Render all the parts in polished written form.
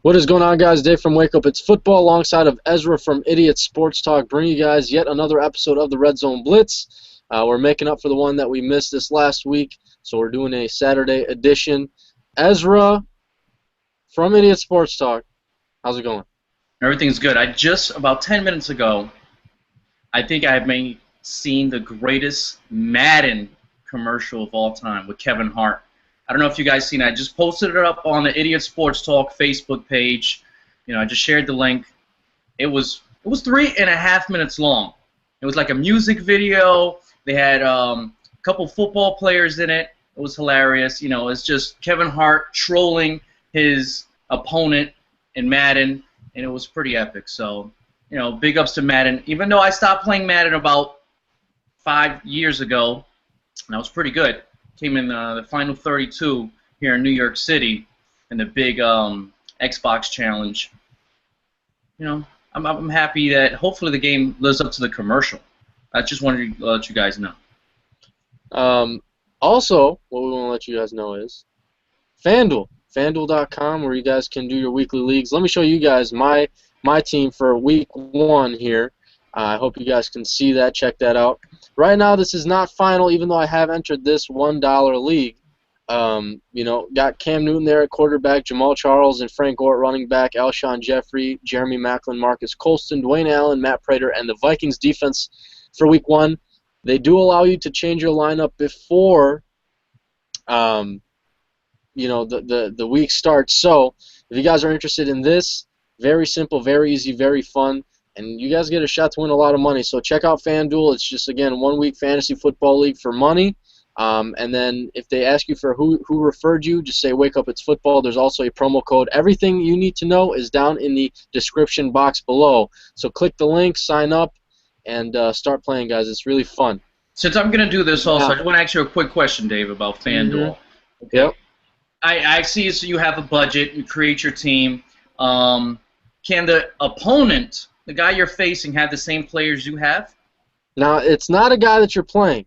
What is going on, guys? Dave from Wake Up It's Football alongside of Ezra from Idiot Sports Talk, bringing you guys yet another episode of the Red Zone Blitz. We're making up for the one that we missed this last week, so we're doing a Saturday edition. Ezra from Idiot Sports Talk, how's it going? Everything's good. I just, about 10 minutes ago, I think I may seen the greatest Madden commercial of all time with Kevin Hart. I don't know if you guys seen it. I just posted it up on the Idiot Sports Talk Facebook page. You know, I just shared the link. It was 3.5 minutes long. It was like a music video. They had a couple football players in it. It was hilarious. You know, it's just Kevin Hart trolling his opponent in Madden, and it was pretty epic. So, you know, big ups to Madden. Even though I stopped playing Madden about 5 years ago, and that was pretty good. Came in the final 32 here in New York City in the big Xbox challenge. You know, I'm happy that hopefully the game lives up to the commercial. I just wanted to let you guys know. Also, what we want to let you guys know is FanDuel, FanDuel.com, where you guys can do your weekly leagues. Let me show you guys my team for week 1 here. I hope you guys can see that. Check that out. Right now, this is not final, even though I have entered this $1 league. You know, got Cam Newton there at quarterback, Jamal Charles and Frank Gore at running back, Alshon Jeffrey, Jeremy Maclin, Marcus Colston, Dwayne Allen, Matt Prater, and the Vikings defense for week 1. They do allow you to change your lineup before, you know, the week starts. So if you guys are interested in this, very simple, very easy, very fun. And you guys get a shot to win a lot of money. So check out FanDuel. It's just, again, 1-week fantasy football league for money. And then if they ask you for who referred you, just say Wake Up It's Football. There's also a promo code. Everything you need to know is down in the description box below. So click the link, sign up, and start playing, guys. It's really fun. Since I'm going to do this also, I want to ask you a quick question, Dave, about FanDuel. Mm-hmm. Okay. Yep. I see so you have a budget. You create your team. Can the opponent, the guy you're facing, have the same players you have? Now, it's not a guy that you're playing.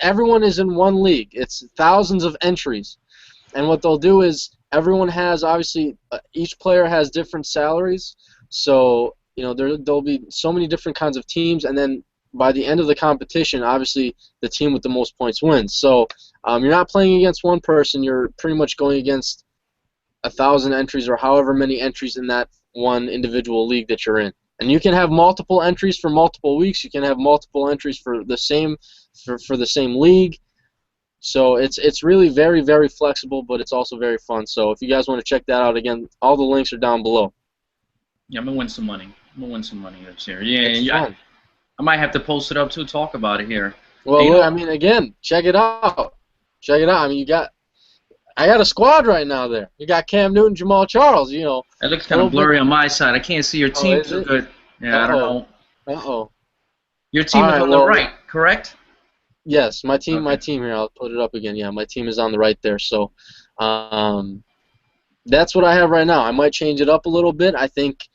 Everyone is in one league. It's thousands of entries. And what they'll do is everyone has, obviously, each player has different salaries. So, you know, there'll be so many different kinds of teams. And then by the end of the competition, obviously, the team with the most points wins. So you're not playing against one person. You're pretty much going against 1,000 entries or however many entries in that one individual league that you're in. And you can have multiple entries for multiple weeks. You can have multiple entries for the same for the same league. So it's really very, very flexible, but it's also very fun. So if you guys want to check that out, again, all the links are down below. Yeah, I'm gonna win some money. This year. Yeah, I might have to post it up to talk about it here. Well, look, I mean, again, check it out. Check it out. I mean, I got a squad right now there. You got Cam Newton, Jamal Charles, you know. It looks kind of blurry on my side. I can't see your team too good. Yeah, I don't know. Uh-oh. Your team is on the right, correct? Yes, my team here. I'll put it up again. Yeah, my team is on the right there. So that's what I have right now. I might change it up a little bit. I think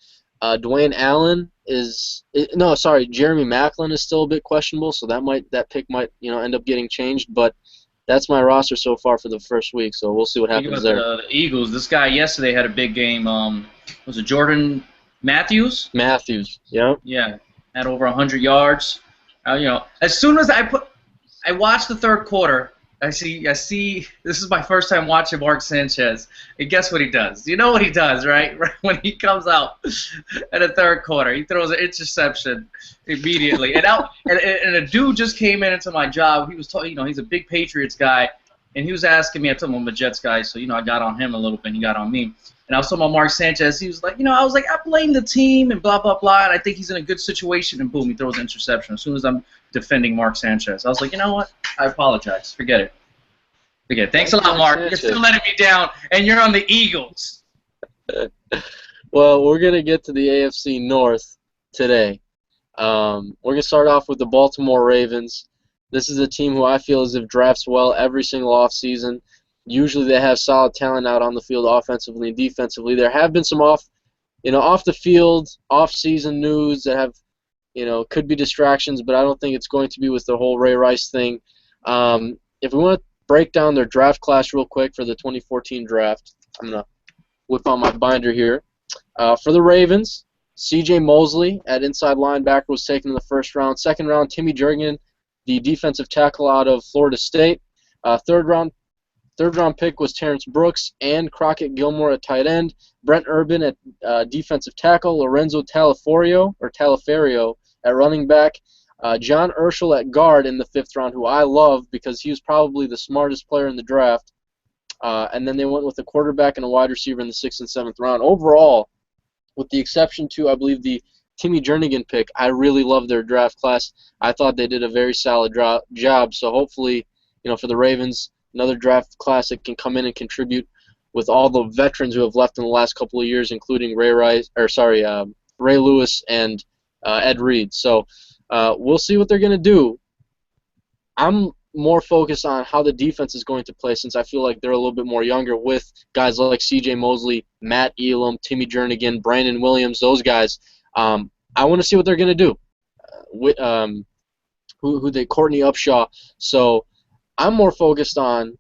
Dwayne Allen Jeremy Maclin is still a bit questionable, so that pick might, you know, end up getting changed, but that's my roster so far for the first week, so we'll see what happens there. The Eagles, this guy yesterday had a big game. Was it Jordan Matthews? Matthews, yeah. Yeah, had over 100 yards. You know, as soon as I watched the third quarter, I see. This is my first time watching Mark Sanchez. And guess what he does? You know what he does, right? When he comes out in the third quarter, he throws an interception immediately. And a dude just came into my job. He was talking. You know, he's a big Patriots guy, and he was asking me. I told him I'm a Jets guy, so you know I got on him a little bit. And he got on me. And I was talking about Mark Sanchez. He was like, you know, I blame the team and blah blah blah. And I think he's in a good situation. And boom, he throws an interception. As soon as I'm defending Mark Sanchez, I was like, you know what? I apologize. Forget it. Thanks a lot, Mark. You're still letting me down, and you're on the Eagles. Well, we're going to get to the AFC North today. We're going to start off with the Baltimore Ravens. This is a team who I feel as if drafts well every single offseason. Usually they have solid talent out on the field offensively and defensively. There have been some off the field, off-season news that have, you know, could be distractions, but I don't think it's going to be with the whole Ray Rice thing. If we want to break down their draft class real quick for the 2014 draft, I'm going to whip out my binder here. For the Ravens, C.J. Mosley at inside linebacker was taken in the first round. Second round, Timmy Jernigan, the defensive tackle out of Florida State. Third round pick was Terrence Brooks and Crockett Gilmore at tight end. Brent Urban at defensive tackle. Lorenzo Talaferio at running back. John Urschel at guard in the 5th round, who I love because he was probably the smartest player in the draft. And then they went with a quarterback and a wide receiver in the 6th and 7th round. Overall, with the exception to, I believe, the Timmy Jernigan pick, I really love their draft class. I thought they did a very solid job. So hopefully, for the Ravens, another draft class that can come in and contribute with all the veterans who have left in the last couple of years, including Ray Lewis and Ed Reed. So we'll see what they're going to do. I'm more focused on how the defense is going to play since I feel like they're a little bit more younger with guys like C.J. Mosley, Matt Elam, Timmy Jernigan, Brandon Williams, those guys. I want to see what they're going to do. Courtney Upshaw. So I'm more focused on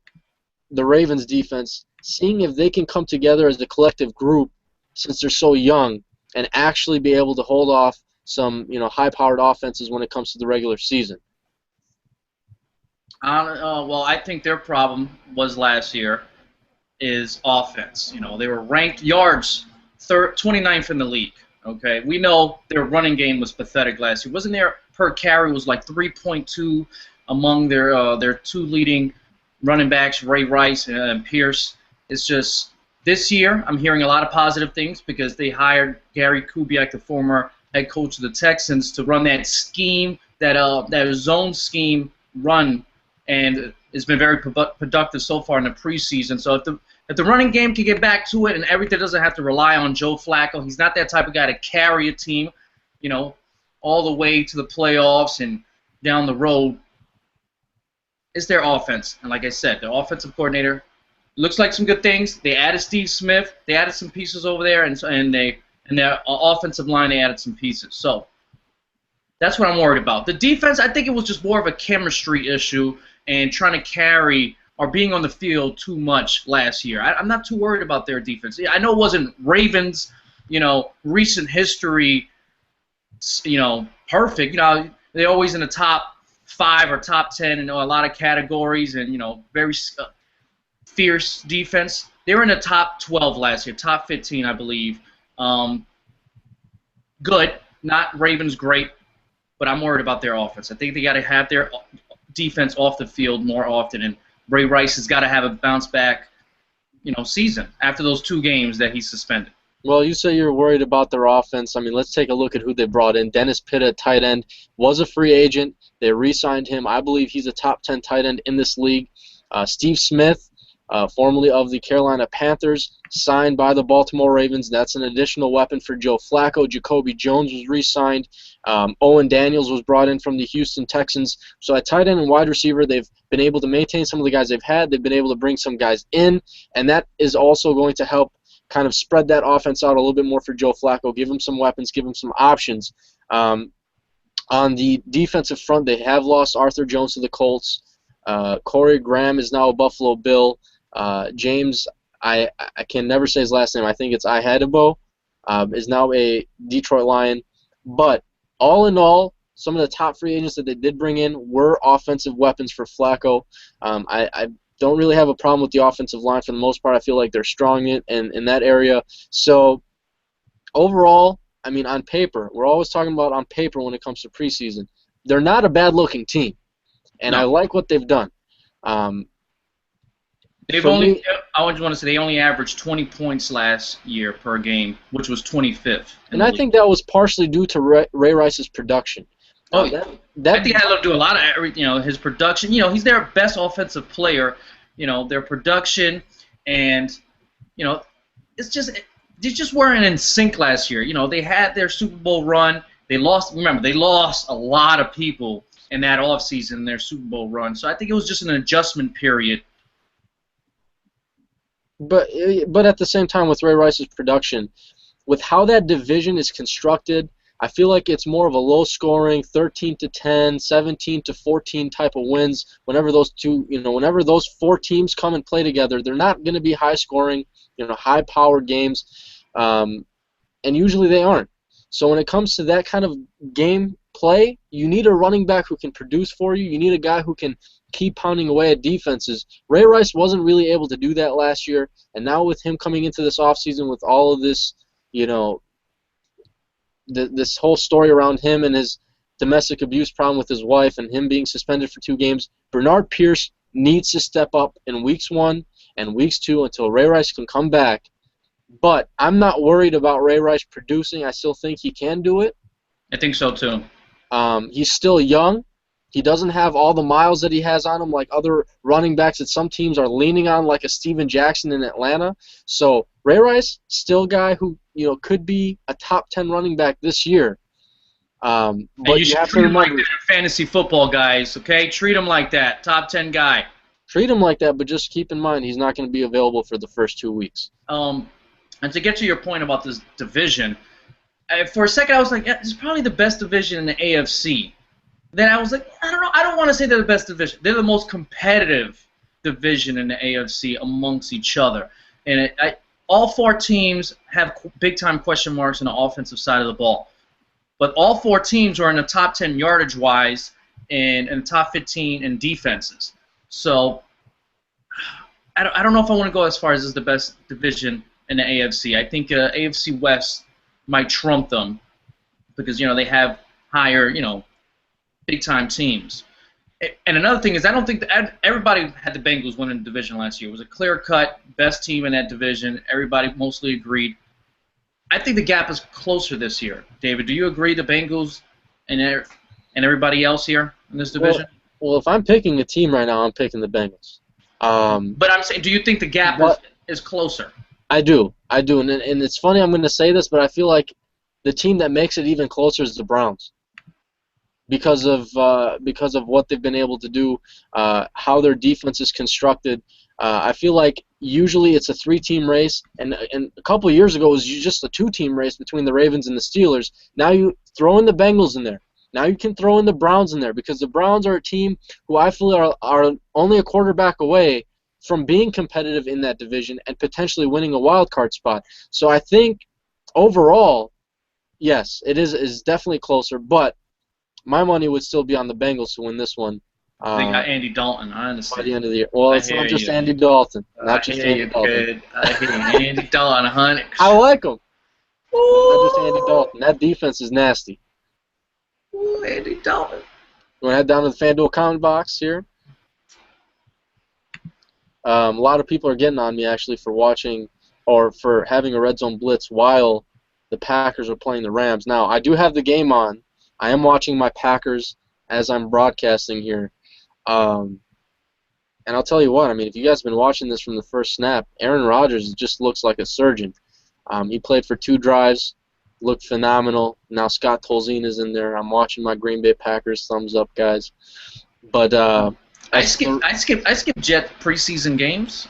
the Ravens defense, seeing if they can come together as a collective group since they're so young and actually be able to hold off some high-powered offenses when it comes to the regular season. Well, I think their problem was last year is offense. They were ranked yards 29th in the league. Okay, we know their running game was pathetic last year. Wasn't their per carry was like 3.2 among their two leading running backs, Ray Rice and Pierce. It's just this year I'm hearing a lot of positive things because they hired Gary Kubiak, the former head coach of the Texans, to run that scheme, that zone scheme run, and it's been very productive so far in the preseason. So if the running game can get back to it and everything doesn't have to rely on Joe Flacco, he's not that type of guy to carry a team, all the way to the playoffs and down the road. It's their offense. And like I said, the offensive coordinator looks like some good things. They added Steve Smith. They added some pieces over there, and their offensive line, they added some pieces. So that's what I'm worried about. The defense, I think it was just more of a chemistry issue and trying to carry or being on the field too much last year. I'm not too worried about their defense. I know it wasn't Ravens, recent history, perfect. They're always in the top 5 or top 10 in a lot of categories and, very fierce defense. They were in the top 12 last year, top 15, I believe. Good, not Ravens great, but I'm worried about their offense. I think they got to have their defense off the field more often, and Ray Rice has got to have a bounce back, season after those 2 games that he suspended. Well, you say you're worried about their offense. I mean, let's take a look at who they brought in. Dennis Pitta, tight end, was a free agent. They re-signed him. I believe he's a top 10 tight end in this league. Steve Smith, formerly of the Carolina Panthers, signed by the Baltimore Ravens. That's an additional weapon for Joe Flacco. Jacoby Jones was re-signed. Owen Daniels was brought in from the Houston Texans. So at tight end and wide receiver, they've been able to maintain some of the guys they've had. They've been able to bring some guys in, and that is also going to help kind of spread that offense out a little bit more for Joe Flacco, give him some weapons, give him some options. On the defensive front, they have lost Arthur Jones to the Colts. Corey Graham is now a Buffalo Bill. James, I can never say his last name. I think it's Ihadebo, is now a Detroit Lion. But all in all, some of the top free agents that they did bring in were offensive weapons for Flacco. I don't really have a problem with the offensive line for the most part. I feel like they're strong in that area. So overall, I mean, on paper, we're always talking about on paper when it comes to preseason. They're not a bad-looking team, and I like what they've done. I just want to say they only averaged 20 points last year per game, which was 25th. And I think that was partially due to Ray Rice's production. I think that had to do a lot of his production. He's their best offensive player. Their production, and it's just they just weren't in sync last year. They had their Super Bowl run. They lost. Remember, they lost a lot of people in that offseason in their Super Bowl run. So I think it was just an adjustment period. But at the same time, with Ray Rice's production, with how that division is constructed, I feel like it's more of a low-scoring 13-10, 17-14 type of wins. Whenever those whenever those four teams come and play together, they're not going to be high-scoring, high-powered games, and usually they aren't. So when it comes to that kind of game play, you need a running back who can produce for you. You need a guy who can keep pounding away at defenses. Ray Rice wasn't really able to do that last year, and now with him coming into this offseason with all of this, this whole story around him and his domestic abuse problem with his wife and him being suspended for 2 games, Bernard Pierce needs to step up in weeks 1 and weeks 2 until Ray Rice can come back. But I'm not worried about Ray Rice producing. I still think he can do it. I think so too. He's still young. He doesn't have all the miles that he has on him like other running backs that some teams are leaning on, like a Steven Jackson in Atlanta. So Ray Rice, still a guy who could be a top 10 running back this year. But you should treat him like that in fantasy football, guys. Okay, treat him like that, top 10 guy. Treat him like that, but just keep in mind he's not going to be available for the first 2 weeks. And to get to your point about this division, for a second I was like, yeah, this is probably the best division in the AFC. Then I was like, I don't know. I don't want to say they're the best division. They're the most competitive division in the AFC amongst each other. And all 4 teams have big-time question marks on the offensive side of the ball. But all 4 teams are in the top 10 yardage-wise and in the top 15 in defenses. So I don't know if I want to go as far as this is the best division in the AFC. I think AFC West might trump them because, they have higher, big-time teams. And another thing is I don't think that everybody had the Bengals winning the division last year. It was a clear-cut best team in that division. Everybody mostly agreed. I think the gap is closer this year. David, do you agree the Bengals and everybody else here in this division? Well, if I'm picking a team right now, I'm picking the Bengals. But I'm saying, do you think the gap is closer? I do, and it's funny I'm going to say this, but I feel like the team that makes it even closer is the Browns, because of what they've been able to do, how their defense is constructed. I feel like usually it's a 3-team race, and a couple of years ago it was just a 2-team race between the Ravens and the Steelers. Now you throw in the Bengals in there. Now you can throw in the Browns in there because the Browns are a team who I feel are only a quarterback away from being competitive in that division and potentially winning a wild card spot. So I think overall, yes, it is definitely closer, but my money would still be on the Bengals to win this one. They got Andy Dalton, I understand. By the end of the year. Well, it's not just Andy Dalton. Not just Andy Dalton. Kid. I hear you. Andy Dalton, 100. I like him. Not just Andy Dalton. That defense is nasty. Ooh, Andy Dalton. You want to head down to the FanDuel comment box here? A lot of people are getting on me actually for watching or for having a Red Zone Blitz while the Packers are playing the Rams. Now, I do have the game on. I am watching my Packers as I'm broadcasting here. And I'll tell you what, if you guys have been watching this from the first snap, Aaron Rodgers just looks like a surgeon. He played for 2 drives, looked phenomenal. Now Scott Tolzien is in there. I'm watching my Green Bay Packers. Thumbs up, guys. But I skip Jet preseason games.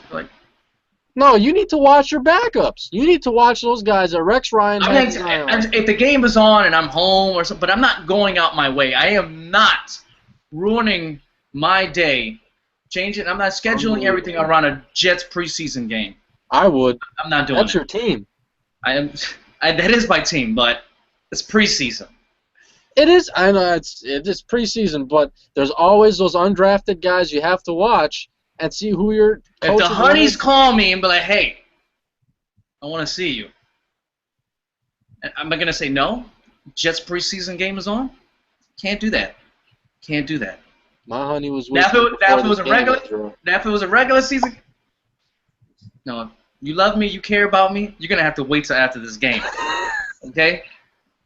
No, you need to watch your backups. You need to watch those guys that Rex Ryan has an eye on. If the game is on and I'm home or something, but I'm not going out my way. I am not ruining my day, changing. I'm not scheduling everything around a Jets preseason game. I would. I'm not doing That's your team. That is my team, but it's preseason. It is. I know it is preseason, but there's always those undrafted guys you have to watch and see who you're. If the Honeys call me and be like, "Hey, I want to see you," am I gonna say no? Jets preseason game is on. Can't do that. Can't do that. My honey was. Now if it was a regular season. No, you love me, you care about me. You're gonna have to wait till after this game. Okay?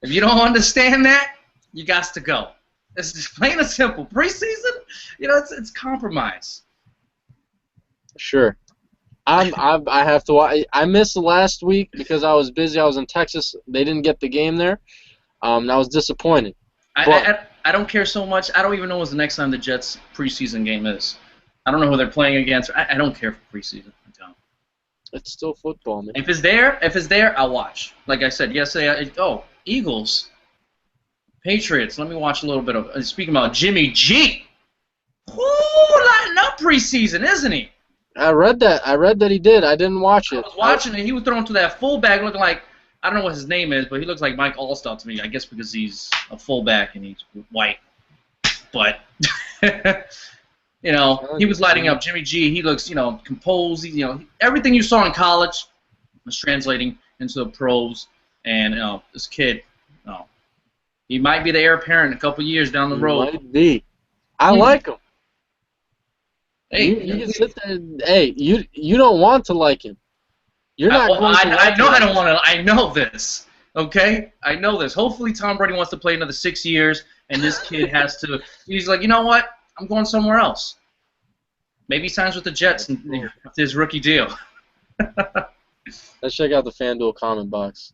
If you don't understand that, you got to go. It's just plain and simple. Preseason, it's compromise. Sure. I have to. I missed the last week because I was busy. I was in Texas. They didn't get the game there. And I was disappointed. I don't care so much. I don't even know when's the next time the Jets preseason game is. I don't know who they're playing against. I don't care for preseason. It's still football, man. If it's there, I'll watch. Like I said yesterday, Eagles. Patriots. Let me watch a little bit of. Speaking about Jimmy G. Lighting up preseason, isn't he? I read that he did. I didn't watch it. I was watching it. He was thrown to that fullback looking like, I don't know what his name is, but he looks like Mike Allstott to me. I guess because he's a fullback and he's white. But, he was lighting up. Jimmy G, he looks, composed. Everything you saw in college was translating into the pros. And, this kid, he might be the heir apparent a couple years down the road. He might be. I like him. Hey, you can sit there. Hey, you don't want to like him. You're not going to. I know I don't want to. I know this. Okay, I know this. Hopefully, Tom Brady wants to play another 6 years, and this kid has to. He's like, you know what? I'm going somewhere else. Maybe he signs with the Jets and his rookie deal. Let's check out the FanDuel comment box.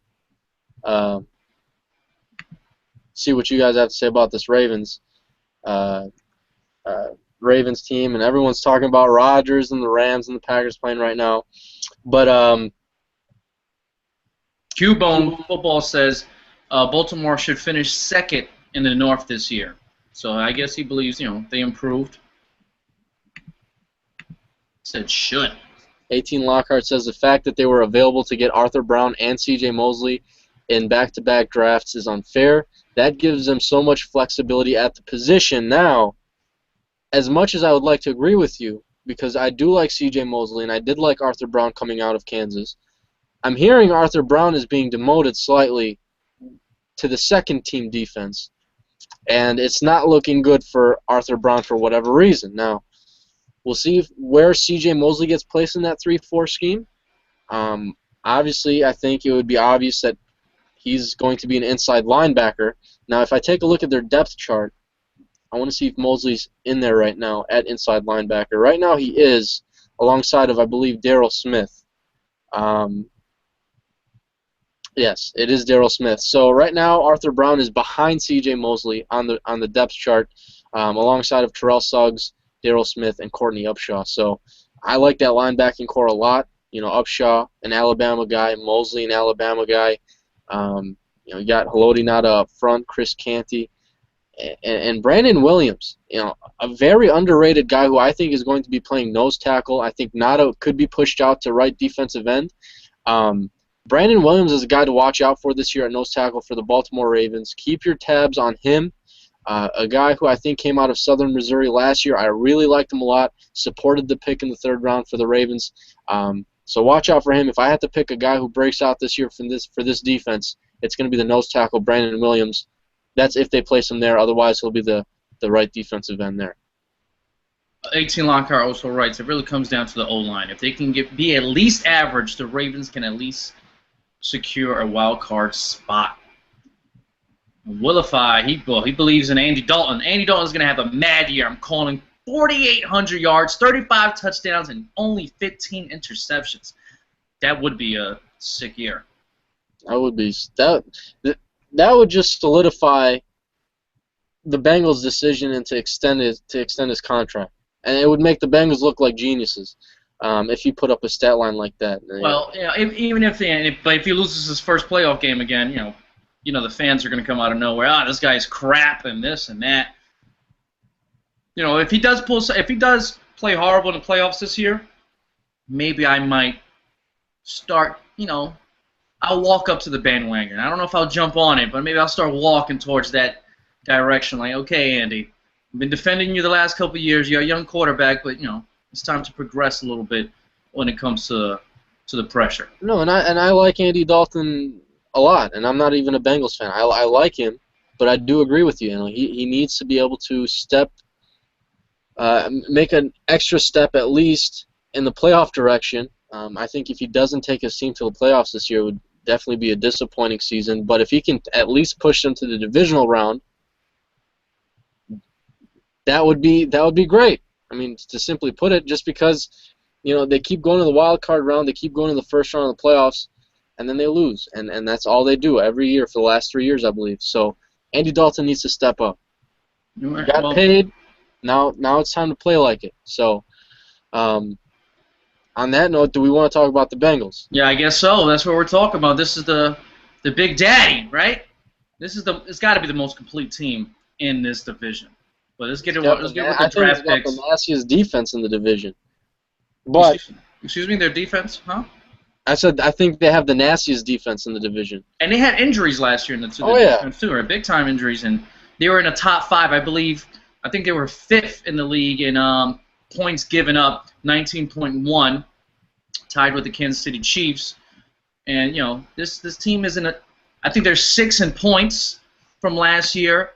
See what you guys have to say about this Ravens team, and everyone's talking about Rodgers and the Rams and the Packers playing right now. But Q-Bone Football says Baltimore should finish second in the North this year. So I guess he believes, they improved. Said should. 18 Lockhart says the fact that they were available to get Arthur Brown and C.J. Mosley in back-to-back drafts is unfair. That gives them so much flexibility at the position. Now, as much as I would like to agree with you, because I do like C.J. Mosley and I did like Arthur Brown coming out of Kansas, I'm hearing Arthur Brown is being demoted slightly to the second-team defense, and it's not looking good for Arthur Brown for whatever reason. Now, we'll see where C.J. Mosley gets placed in that 3-4 scheme. Obviously, I think it would be obvious that he's going to be an inside linebacker. Now, if I take a look at their depth chart, I want to see if Mosley's in there right now at inside linebacker. Right now he is, alongside of, I believe, Darryl Smith. Yes, it is Darryl Smith. So right now Arthur Brown is behind C.J. Mosley on the depth chart, alongside of Terrell Suggs, Darryl Smith, and Courtney Upshaw. So I like that linebacking core a lot. Upshaw, an Alabama guy, Mosley, an Alabama guy. You got Haloti Ngata up front, Chris Canty, and Brandon Williams. A very underrated guy who I think is going to be playing nose tackle. I think Ngata could be pushed out to right defensive end. Brandon Williams is a guy to watch out for this year at nose tackle for the Baltimore Ravens. Keep your tabs on him. A guy who I think came out of Southern Missouri last year. I really liked him a lot. Supported the pick in the 3rd round for the Ravens. So watch out for him. If I had to pick a guy who breaks out this year for this defense, it's going to be the nose tackle, Brandon Williams. That's if they place him there. Otherwise, he'll be the right defensive end there. 18 Lockhart also writes, it really comes down to the O-line. If they can be at least average, the Ravens can at least secure a wild card spot. Willify, he believes in Andy Dalton. Andy Dalton's going to have a mad year. I'm calling 4,800 yards, 35 touchdowns, and only 15 interceptions. That would be a sick year. That would be that would just solidify the Bengals' decision and to extend his contract, and it would make the Bengals look like geniuses if he put up a stat line like that. Well, if he loses his first playoff game again, the fans are going to come out of nowhere. This guy's crap and this and that. If he does play horrible in the playoffs this year, maybe I might start. I'll walk up to the bandwagon. I don't know if I'll jump on it, but maybe I'll start walking towards that direction. Like, okay, Andy, I've been defending you the last couple of years. You're a young quarterback, but it's time to progress a little bit when it comes to the pressure. No, and I like Andy Dalton a lot, and I'm not even a Bengals fan. I like him, but I do agree with you. He needs to be able to make an extra step at least in the playoff direction. I think if he doesn't take his team to the playoffs this year, it would definitely be a disappointing season. But if he can at least push them to the divisional round, that would be great. I mean, to simply put it, just because they keep going to the wild card round, they keep going to the first round of the playoffs, and then they lose, and that's all they do every year for the last 3 years, I believe. So Andy Dalton needs to step up. Got paid. Now it's time to play like it. So, on that note, do we want to talk about the Bengals? Yeah, I guess so. That's what we're talking about. This is the big daddy, right? It's got to be the most complete team in this division. But let's get it. I Let's get with the think it's draft got the picks. nastiest defense in the division. But Excuse me, their defense, huh? I said I think they have the nastiest defense in the division. And they had injuries last year in the defense too, right? Big time injuries, and they were in the top 5, I believe. I think they were 5th in the league in points given up, 19.1, tied with the Kansas City Chiefs. And you know, this team isn't a. I think they're 6th in points from last year.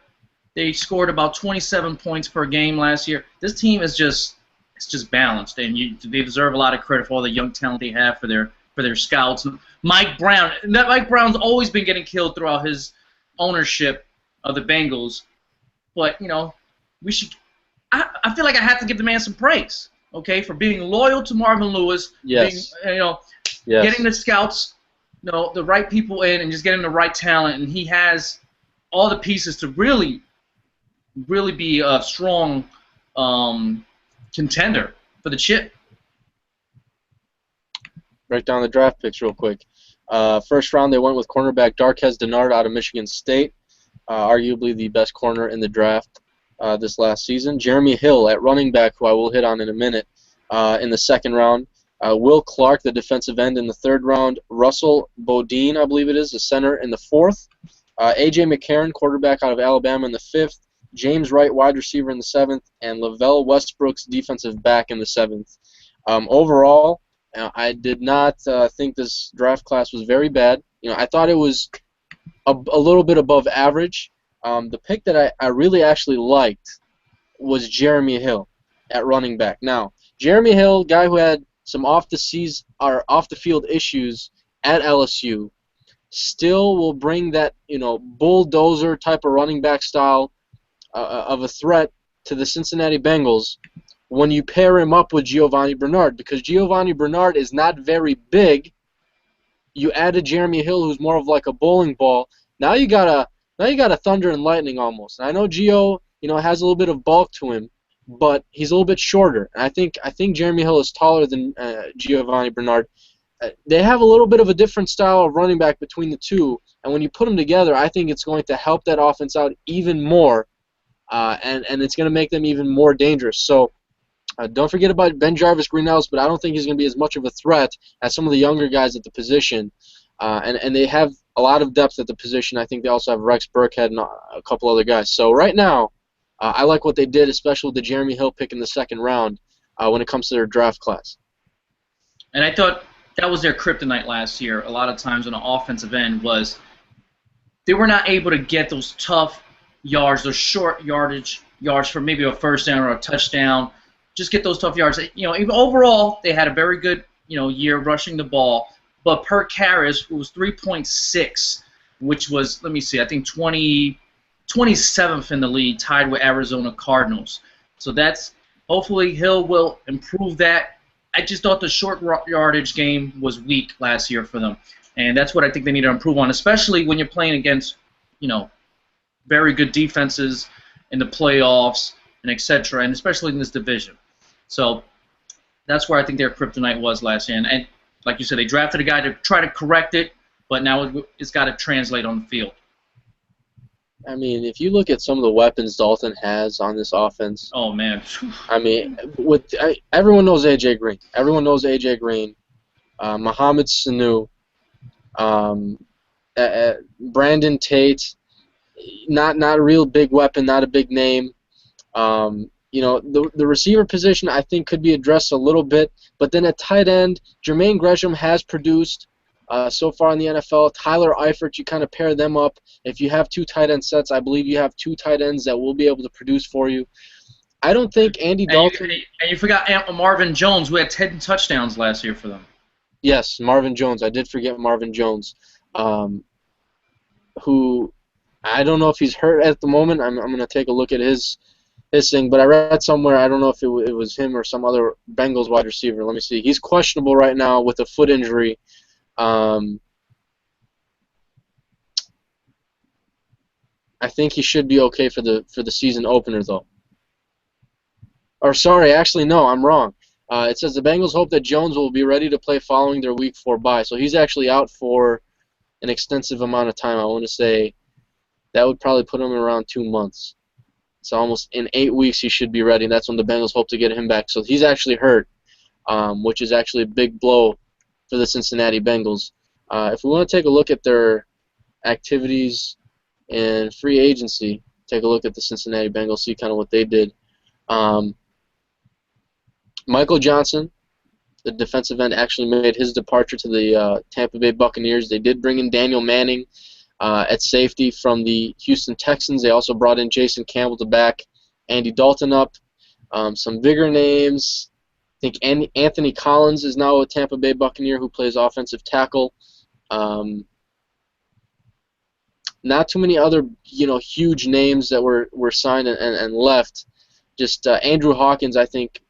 They scored about 27 points per game last year. This team is just balanced, and they deserve a lot of credit for all the young talent they have for their scouts. Mike Brown's always been getting killed throughout his ownership of the Bengals, but you know, we should. I feel like I have to give the man some praise, okay, for being loyal to Marvin Lewis. Yes. Getting the scouts, the right people in, and just getting the right talent, and he has all the pieces to really be a strong contender for the chip. Break down the draft picks real quick. First round, they went with cornerback Darquez Dennard out of Michigan State, arguably the best corner in the draft this last season. Jeremy Hill at running back, who I will hit on in a minute, in the second round. Will Clark, the defensive end, in the third round. Russell Bodine, I believe it is, the center, in the fourth. A.J. McCarron, quarterback out of Alabama, in the fifth. James Wright, wide receiver, in the seventh. And Lavelle Westbrooks, defensive back, in the seventh. Overall, I did not think this draft class was very bad. I thought it was a little bit above average. The pick that I really actually liked was Jeremy Hill at running back. Now, Jeremy Hill, guy who had some off the field issues at LSU, still will bring that bulldozer type of running back style of a threat to the Cincinnati Bengals when you pair him up with Giovanni Bernard, because Giovanni Bernard is not very big. You added Jeremy Hill, who's more of like a bowling ball. Now you got a thunder and lightning almost. And I know Gio, has a little bit of bulk to him, but he's a little bit shorter. And I think Jeremy Hill is taller than Giovanni Bernard. They have a little bit of a different style of running back between the two, and when you put them together, I think it's going to help that offense out even more, and it's going to make them even more dangerous. So don't forget about Ben Jarvis Greenhouse, but I don't think he's going to be as much of a threat as some of the younger guys at the position. And they have a lot of depth at the position. I think they also have Rex Burkhead and a couple other guys. So right now, I like what they did, especially with the Jeremy Hill pick in the second round when it comes to their draft class. And I thought that was their kryptonite last year. A lot of times on the offensive end was they were not able to get those tough yards, those short yards for maybe a first down or a touchdown. Just get those tough yards. Even overall, they had a very good, year rushing the ball. But per carry, it was 3.6, which was, let me see, I think 27th in the league, tied with Arizona Cardinals. So hopefully Hill will improve that. I just thought the short yardage game was weak last year for them. And that's what I think they need to improve on, especially when you're playing against, very good defenses in the playoffs and et cetera, and especially in this division. So that's where I think their kryptonite was last year. And like you said, they drafted a guy to try to correct it, but now it's got to translate on the field. I mean, if you look at some of the weapons Dalton has on this offense. Oh, man. I mean, everyone knows A.J. Green. Everyone knows A.J. Green. Mohamed Sanu. Brandon Tate. Not a real big weapon, not a big name. The receiver position I think could be addressed a little bit, but then at tight end, Jermaine Gresham has produced so far in the NFL. Tyler Eifert, you kind of pair them up. If you have two tight end sets, I believe you have two tight ends that will be able to produce for you. I don't think Andy Dalton. And you forgot Marvin Jones, who had 10 touchdowns last year for them. Yes, Marvin Jones. I did forget Marvin Jones, who I don't know if he's hurt at the moment. I'm going to take a look at his thing, but I read somewhere, I don't know if it was him or some other Bengals wide receiver. Let me see. He's questionable right now with a foot injury. I think he should be okay for the season opener, though. Or sorry, actually no, I'm wrong. It says the Bengals hope that Jones will be ready to play following their Week 4 bye. So he's actually out for an extensive amount of time. I want to say that would probably put him around 2 months. So almost in 8 weeks he should be ready. That's when the Bengals hope to get him back. So he's actually hurt, which is actually a big blow for the Cincinnati Bengals. If we want to take a look at their activities in free agency, take a look at the Cincinnati Bengals, see kind of what they did. Michael Johnson, the defensive end, actually made his departure to the Tampa Bay Buccaneers. They did bring in Daniel Manning at safety from the Houston Texans. They also brought in Jason Campbell to back Andy Dalton up. Some bigger names. I think Anthony Collins is now a Tampa Bay Buccaneer who plays offensive tackle. Not too many other huge names that were signed and left. Just Andrew Hawkins, I think,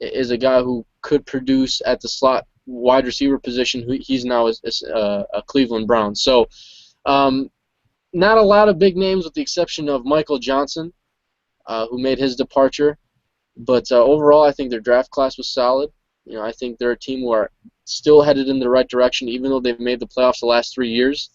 is a guy who could produce at the slot wide receiver position. He's now a Cleveland Brown. So not a lot of big names with the exception of Michael Johnson, who made his departure. But overall, I think their draft class was solid. I think they're a team who are still headed in the right direction, even though they've made the playoffs the last 3 years.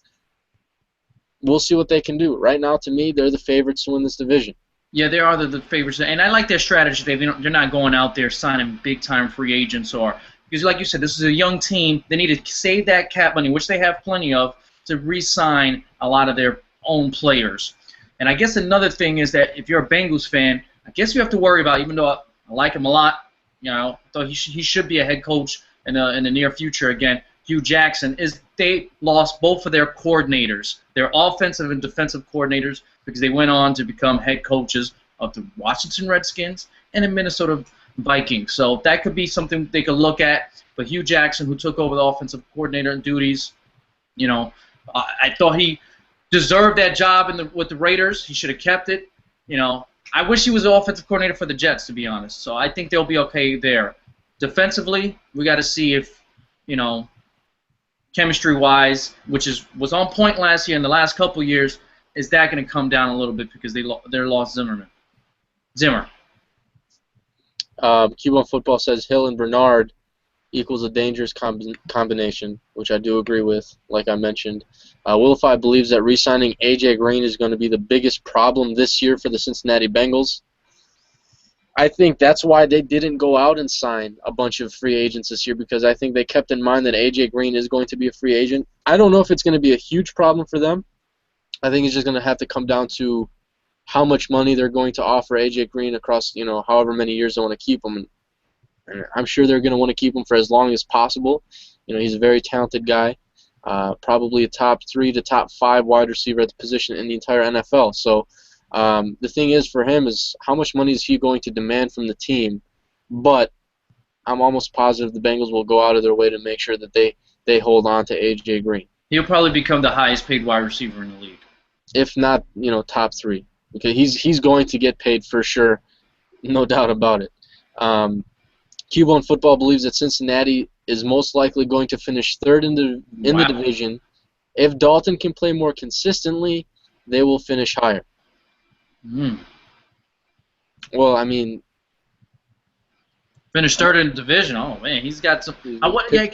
We'll see what they can do. Right now, to me, they're the favorites to win this division. Yeah, they are the favorites, and I like their strategy. They're not going out there signing big-time free agents, because, like you said, this is a young team. They need to save that cap money, which they have plenty of, to re-sign a lot of their own players. And I guess another thing is that if you're a Bengals fan, I guess you have to worry about, even though I like him a lot, though he should be a head coach in the near future again, Hugh Jackson, is they lost both of their coordinators, their offensive and defensive coordinators, because they went on to become head coaches of the Washington Redskins and the Minnesota Vikings. So that could be something they could look at. But Hugh Jackson, who took over the offensive coordinator duties, I thought he deserved that job with the Raiders. He should have kept it. I wish he was the offensive coordinator for the Jets, to be honest. So I think they'll be okay there. Defensively, we got to see if, chemistry-wise, which was on point last year and the last couple years, is that going to come down a little bit because they lost Zimmer. Q1 Football says Hill and Bernard equals a dangerous combination, which I do agree with, like I mentioned. Willify believes that re-signing A.J. Green is going to be the biggest problem this year for the Cincinnati Bengals. I think that's why they didn't go out and sign a bunch of free agents this year, because I think they kept in mind that A.J. Green is going to be a free agent. I don't know if it's going to be a huge problem for them. I think it's just going to have to come down to how much money they're going to offer A.J. Green across, however many years they want to keep him. And I'm sure they're going to want to keep him for as long as possible. He's a very talented guy, probably a top 3 to top 5 wide receiver at the position in the entire NFL. So the thing is for him is how much money is he going to demand from the team? But I'm almost positive the Bengals will go out of their way to make sure that they hold on to A.J. Green. He'll probably become the highest paid wide receiver in the league. If not, top 3. Because he's going to get paid for sure, no doubt about it. Q1 Football believes that Cincinnati is most likely going to finish third in the division. If Dalton can play more consistently, they will finish higher. Well, I mean, finish third in the division. Oh man, he's got some. Can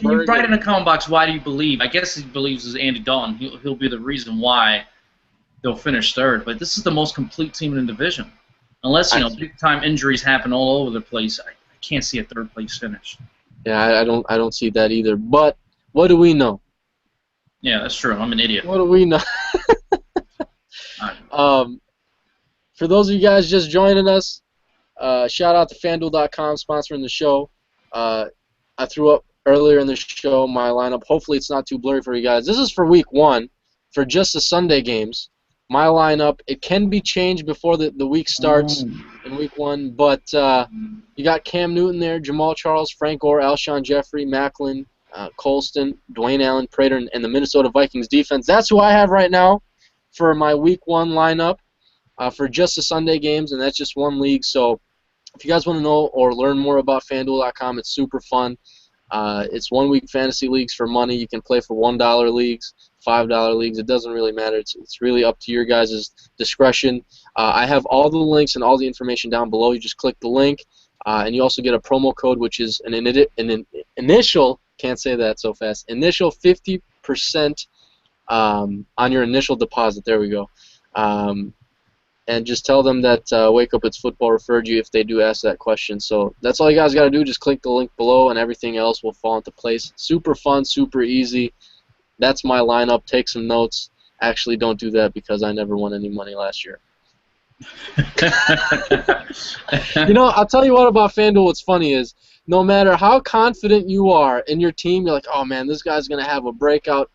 you write in the comment box why do you believe? I guess he believes is Andy Dalton. He'll be the reason why they'll finish third. But this is the most complete team in the division. Unless big time injuries happen all over the place, I can't see a third place finish. Yeah, I don't see that either. But what do we know? Yeah, that's true. I'm an idiot. What do we know? For those of you guys just joining us, shout out to FanDuel.com sponsoring the show. I threw up earlier in the show my lineup. Hopefully it's not too blurry for you guys. This is for Week 1, for just the Sunday games. My lineup, it can be changed before the week starts in Week 1, but you got Cam Newton there, Jamal Charles, Frank Gore, Alshon Jeffrey, Macklin, Colston, Dwayne Allen, Prater, and the Minnesota Vikings defense. That's who I have right now for my Week 1 lineup for just the Sunday games, and that's just one league. So if you guys want to know or learn more about FanDuel.com, it's super fun. It's 1 week fantasy leagues for money. You can play for $1 leagues, $5 leagues. It doesn't really matter. It's really up to your guys' discretion. I have all the links and all the information down below. You just click the link, and you also get a promo code, which is an initial, can't say that so fast, initial 50% on your initial deposit. There we go. And just tell them that Wake Up It's Football referred you if they do ask that question. So that's all you guys got to do. Just click the link below, and everything else will fall into place. Super fun, super easy. That's my lineup. Take some notes. Actually, don't do that because I never won any money last year. I'll tell you what about FanDuel. What's funny is no matter how confident you are in your team, you're like, oh, man, this guy's going to have a breakout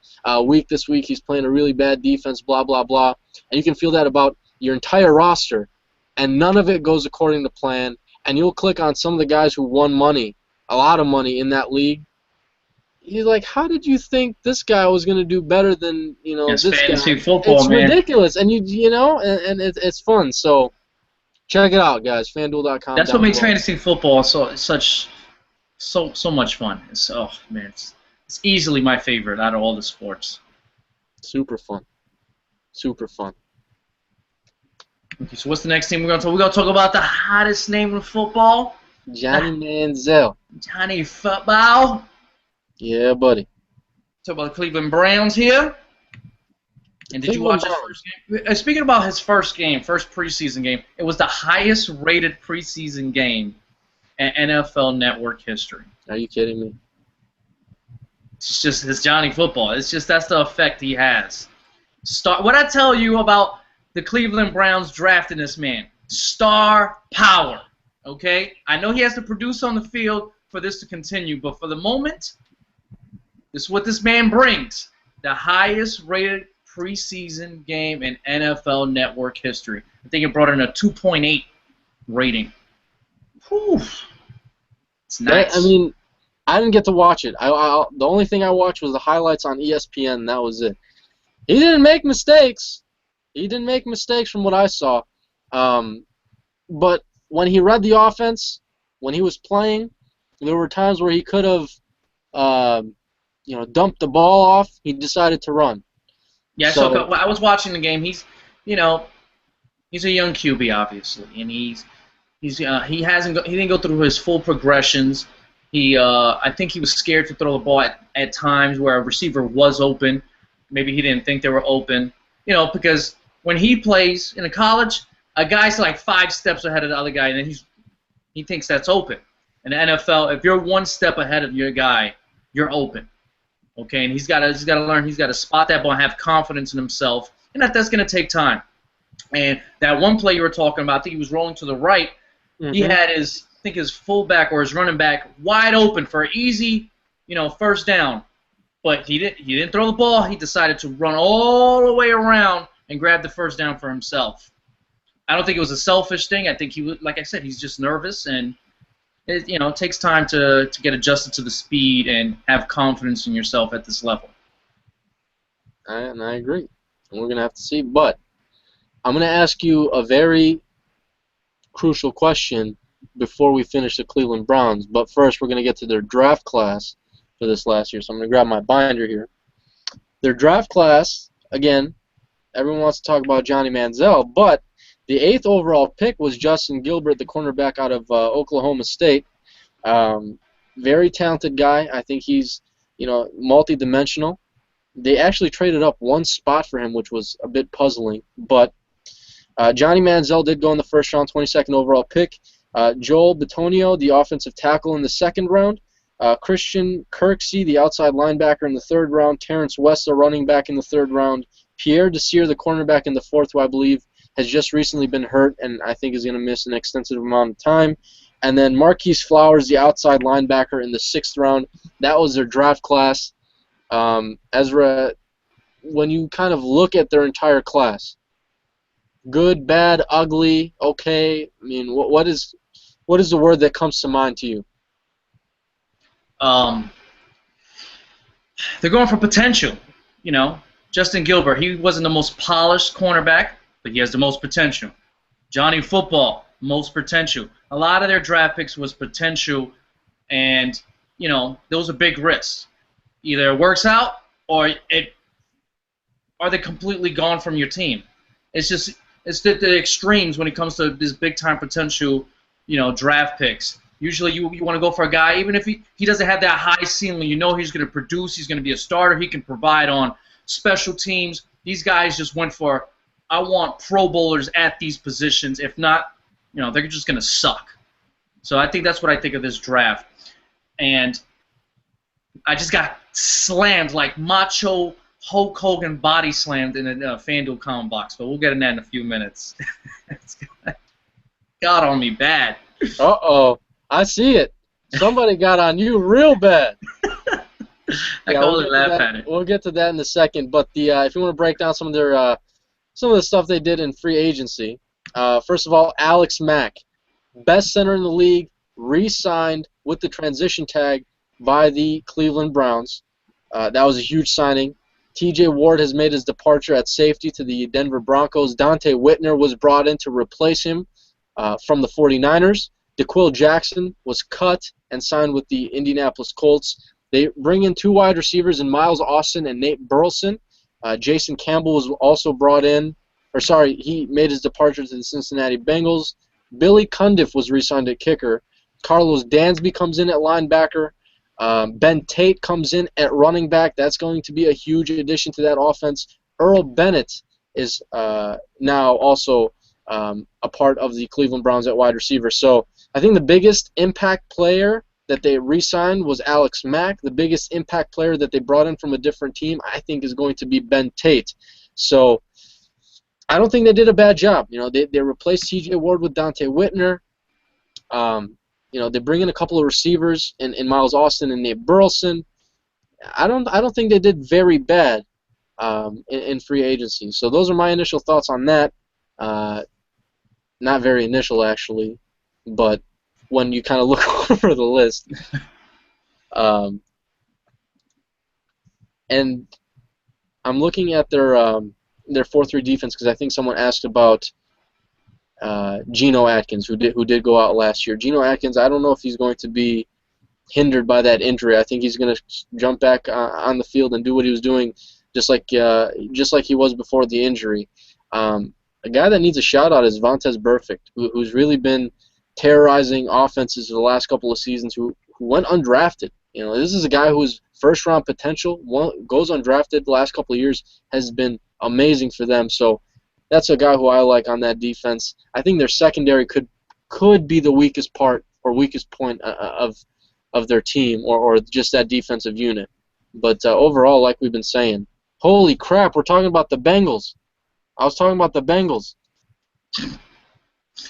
week this week. He's playing a really bad defense, blah, blah, blah. And you can feel that about your entire roster, and none of it goes according to plan, and you'll click on some of the guys who won money, a lot of money in that league. You're like, how did you think this guy was going to do better than it's this fantasy guy? Football, it's man. ridiculous, and it's fun. So check it out, guys. FanDuel.com. That's what makes fantasy football so much fun. It's easily my favorite out of all the sports. Super fun. Super fun. Okay, so what's the next thing we're going to talk? We're going to talk about the hottest name in football. Johnny Manziel. Johnny Football. Yeah, buddy. Talk about the Cleveland Browns here. And did you watch his first game? Speaking about his first preseason game, it was the highest rated preseason game in NFL Network history. Are you kidding me? It's just his Johnny Football. That's the effect he has. What I tell you about the Cleveland Browns drafting this man, star power. Okay, I know he has to produce on the field for this to continue, but for the moment, this is what this man brings: the highest rated preseason game in NFL Network history. I think it brought in a 2.8 rating. Whew. It's nice. I mean, I didn't get to watch it. The only thing I watched was the highlights on ESPN, and that was it. He didn't make mistakes. He didn't make mistakes from what I saw. But when he read the offense, when he was playing, there were times where he could have, dumped the ball off. He decided to run. Yeah, so I was watching the game. He's a young QB, obviously, and he didn't go through his full progressions. I think he was scared to throw the ball at times where a receiver was open. Maybe he didn't think they were open. Because when he plays in a college, a guy's like 5 steps ahead of the other guy, and then he thinks that's open. In the NFL, if you're 1 step ahead of your guy, you're open. Okay, and he's got to learn. He's got to spot that ball and have confidence in himself, and that's going to take time. And that one play you were talking about, I think he was rolling to the right. Mm-hmm. He had his fullback or his running back wide open for an easy, first down. But he didn't throw the ball. He decided to run all the way around and grab the first down for himself. I don't think it was a selfish thing. I think like I said, he's just nervous, and it takes time to get adjusted to the speed and have confidence in yourself at this level. And I agree. And we're going to have to see. But I'm going to ask you a very crucial question before we finish the Cleveland Browns. But first, we're going to get to their draft class for this last year. So I'm going to grab my binder here. Their draft class, again, everyone wants to talk about Johnny Manziel, but the 8th overall pick was Justin Gilbert, the cornerback out of Oklahoma State. Very talented guy. I think he's, multi-dimensional. They actually traded up 1 spot for him, which was a bit puzzling. But Johnny Manziel did go in the first round, 22nd overall pick. Joel Bitonio, the offensive tackle, in the 2nd round. Christian Kirksey, the outside linebacker, in the 3rd round. Terrence West, the running back, in the 3rd round. Pierre Desir, the cornerback, in the 4th, who I believe has just recently been hurt and I think is going to miss an extensive amount of time. And then Marquise Flowers, the outside linebacker, in the 6th round. That was their draft class. Ezra, when you kind of look at their entire class, good, bad, ugly, okay, I mean, what is the word that comes to mind to you? They're going for potential. Justin Gilbert, he wasn't the most polished cornerback, but he has the most potential. Johnny Football, most potential. A lot of their draft picks was potential, and those are big risks. Either it works out, or they're completely gone from your team. It's the extremes when it comes to this big time potential, draft picks. Usually you want to go for a guy, even if he doesn't have that high ceiling, he's going to produce, he's going to be a starter, he can provide on special teams. These guys just went for I want Pro Bowlers at these positions. If not, they're just going to suck. So I think that's what I think of this draft. And I just got slammed like Macho Hulk Hogan body slammed in a FanDuel comment box. But we'll get in that in a few minutes. It's got on me bad. Uh-oh. I see it. Somebody got on you real bad. I can only laugh at it. We'll get to that in a second. But if you want to break down some of the stuff they did in free agency, first of all, Alex Mack, best center in the league, re-signed with the transition tag by the Cleveland Browns. That was a huge signing. T.J. Ward has made his departure at safety to the Denver Broncos. Dante Whitner was brought in to replace him from the 49ers. DeQuil Jackson was cut and signed with the Indianapolis Colts. They bring in 2 wide receivers in Miles Austin and Nate Burleson. Jason Campbell was also brought in. He made his departure to the Cincinnati Bengals. Billy Cundiff was re-signed at kicker. Carlos Dansby comes in at linebacker. Ben Tate comes in at running back. That's going to be a huge addition to that offense. Earl Bennett is now also a part of the Cleveland Browns at wide receiver. So I think the biggest impact player that they re-signed was Alex Mack. The biggest impact player that they brought in from a different team, I think, is going to be Ben Tate. So I don't think they did a bad job. They replaced T.J. Ward with Dante Whitner. They bring in a couple of receivers in Miles Austin and Nate Burleson. I don't think they did very bad in free agency. So those are my initial thoughts on that. Not very initial, actually, but when you kind of look over the list. And I'm looking at their 4-3 defense because I think someone asked about Geno Atkins, who did go out last year. Geno Atkins, I don't know if he's going to be hindered by that injury. I think he's going to jump back on the field and do what he was doing, just like he was before the injury. A guy that needs a shout-out is Vontaze Burfict, who's really been terrorizing offenses for the last couple of seasons, who went undrafted. This is a guy who's first-round potential, goes undrafted the last couple of years, has been amazing for them. So that's a guy who I like on that defense. I think their secondary could be the weakest part or weakest point of their team or just that defensive unit. But overall, like we've been saying, holy crap, we're talking about the Bengals. I was talking about the Bengals.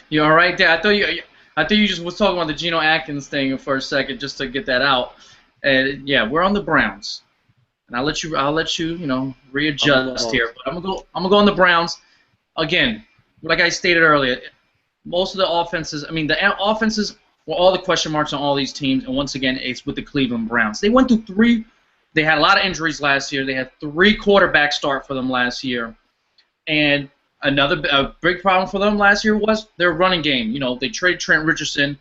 You all right there? I thought you just was talking about the Geno Atkins thing for a second, just to get that out. And yeah, we're on the Browns, and I'll let you readjust here. But I'm gonna go on the Browns again. Like I stated earlier, most of the offenses. The offenses were all the question marks on all these teams, and once again, it's with the Cleveland Browns. They went through 3. They had a lot of injuries last year. They had 3 quarterbacks start for them last year. And a big problem for them last year was their running game. They traded Trent Richardson,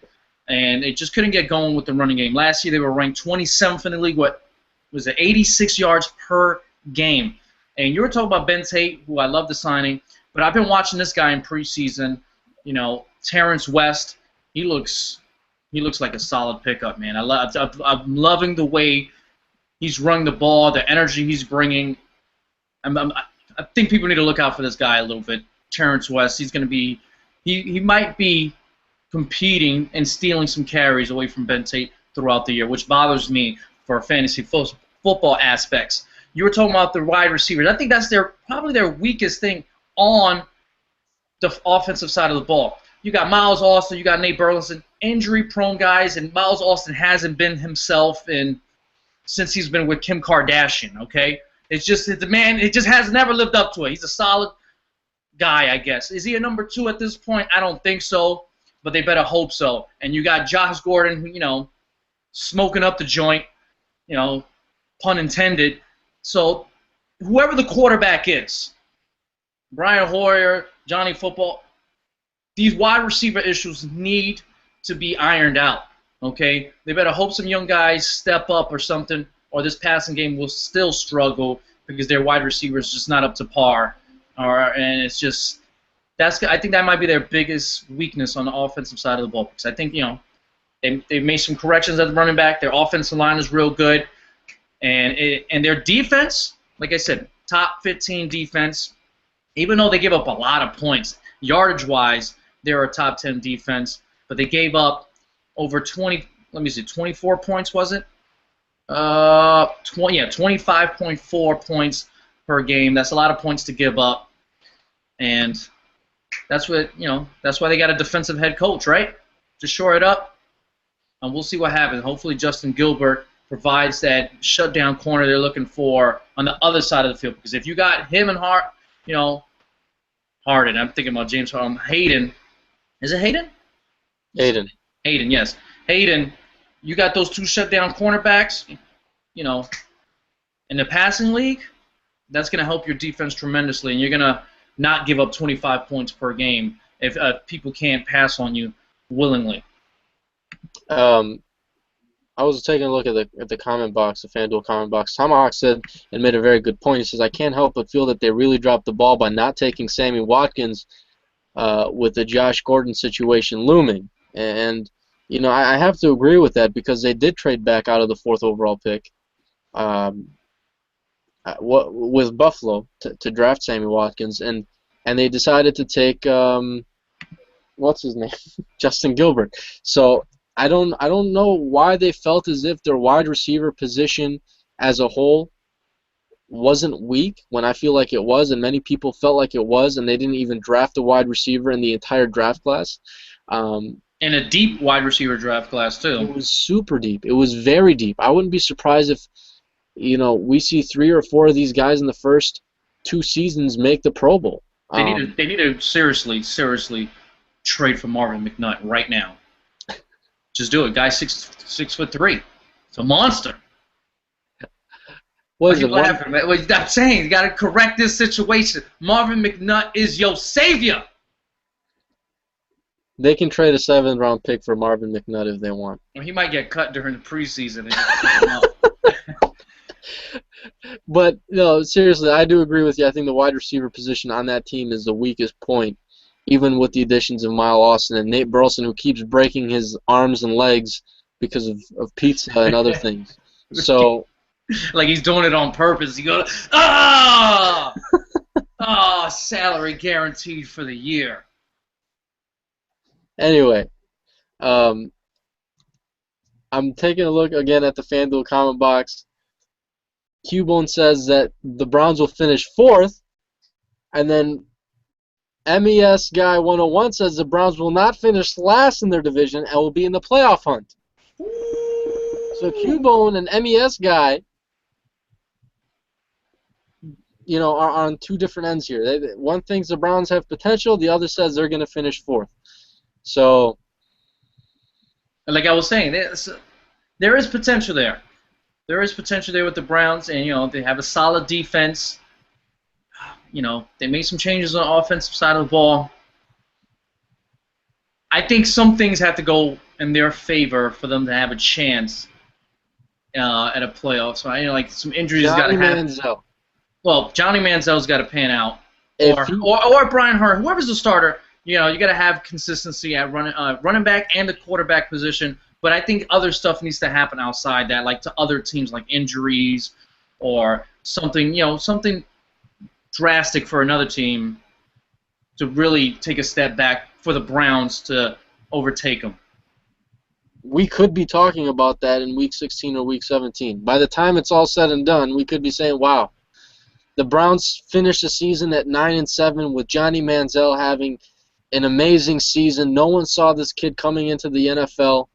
and they just couldn't get going with the running game. Last year they were ranked 27th in the league. What was it? 86 yards per game. And you were talking about Ben Tate, who I love the signing, but I've been watching this guy in preseason. Terrence West. He looks like a solid pickup, man. I'm loving the way he's running the ball, the energy he's bringing. I think people need to look out for this guy a little bit. Terrence West, he's going to be, he might be competing and stealing some carries away from Ben Tate throughout the year, which bothers me for fantasy football aspects. You were talking about the wide receivers. I think that's probably their weakest thing on the offensive side of the ball. You got Miles Austin, you got Nate Burleson, injury-prone guys, and Miles Austin hasn't been himself since he's been with Kim Kardashian, okay? It's just the man. It just has never lived up to it. He's a solid guy, I guess. Is he a number 2 at this point? I don't think so, but they better hope so. And you got Josh Gordon, who smoking up the joint, pun intended. So whoever the quarterback is, Brian Hoyer, Johnny Football, these wide receiver issues need to be ironed out. Okay, they better hope some young guys step up or something, or this passing game will still struggle because their wide receiver is just not up to par. And it's just I think that might be their biggest weakness on the offensive side of the ball. Because I think they've made some corrections at the running back. Their offensive line is real good, and their defense, like I said, top 15 defense. Even though they give up a lot of points, yardage-wise, they're a top 10 defense, but they gave up over 20. Let me see, 24 points was it? 25.4 points per game. That's a lot of points to give up, and that's what That's why they got a defensive head coach, right? To shore it up, and we'll see what happens. Hopefully, Justin Gilbert provides that shutdown corner they're looking for on the other side of the field. Because if you got him and Harden, I'm thinking about James Harden, Hayden. Is it Hayden? Hayden, yes. Hayden, you got those two shutdown cornerbacks, in the passing league, that's going to help your defense tremendously, and you're going to not give up 25 points per game if people can't pass on you willingly. I was taking a look at the comment box, the FanDuel comment box. Tomahawk said and made a very good point. He says, I can't help but feel that they really dropped the ball by not taking Sammy Watkins with the Josh Gordon situation looming. And, I have to agree with that because they did trade back out of the 4th overall pick with Buffalo to draft Sammy Watkins. And they decided to take, what's his name? Justin Gilbert. So I don't know why they felt as if their wide receiver position as a whole wasn't weak when I feel like it was, and many people felt like it was, and they didn't even draft a wide receiver in the entire draft class. And a deep wide receiver draft class, too. It was super deep. It was very deep. I wouldn't be surprised if, we see 3 or 4 of these guys in the first 2 seasons make the Pro Bowl. They need to seriously trade for Marvin McNutt right now. Just do it. Guy's 6'3". It's a monster. What is it? I'm saying you got to correct this situation. Marvin McNutt is your savior. They can trade a 7th-round pick for Marvin McNutt if they want. Well, he might get cut during the preseason. But no, seriously, I do agree with you. I think the wide receiver position on that team is the weakest point, even with the additions of Miles Austin and Nate Burleson, who keeps breaking his arms and legs because of pizza and other things. So, like he's doing it on purpose. He goes, salary guaranteed for the year. Anyway, I'm taking a look again at the FanDuel comment box. Cubone says that the Browns will finish 4th, and then MES Guy 101 says the Browns will not finish last in their division and will be in the playoff hunt. So Cubone and MES Guy, are on 2 different ends here. One thinks the Browns have potential, the other says they're going to finish 4th. So, like I was saying, there is potential there. There is potential there with the Browns, and they have a solid defense. They made some changes on the offensive side of the ball. I think some things have to go in their favor for them to have a chance at a playoff. So like some injuries got to happen. Manziel. Well, Johnny Manziel's got to pan out, or Brian Hurst, whoever's the starter. You got to have consistency at running back and the quarterback position. But I think other stuff needs to happen outside that, like to other teams, like injuries or something. Something drastic for another team to really take a step back for the Browns to overtake them. We could be talking about that in Week 16 or Week 17. By the time it's all said and done, we could be saying, wow, the Browns finished the season at 9-7 with Johnny Manziel having an amazing season. No one saw this kid coming into the NFL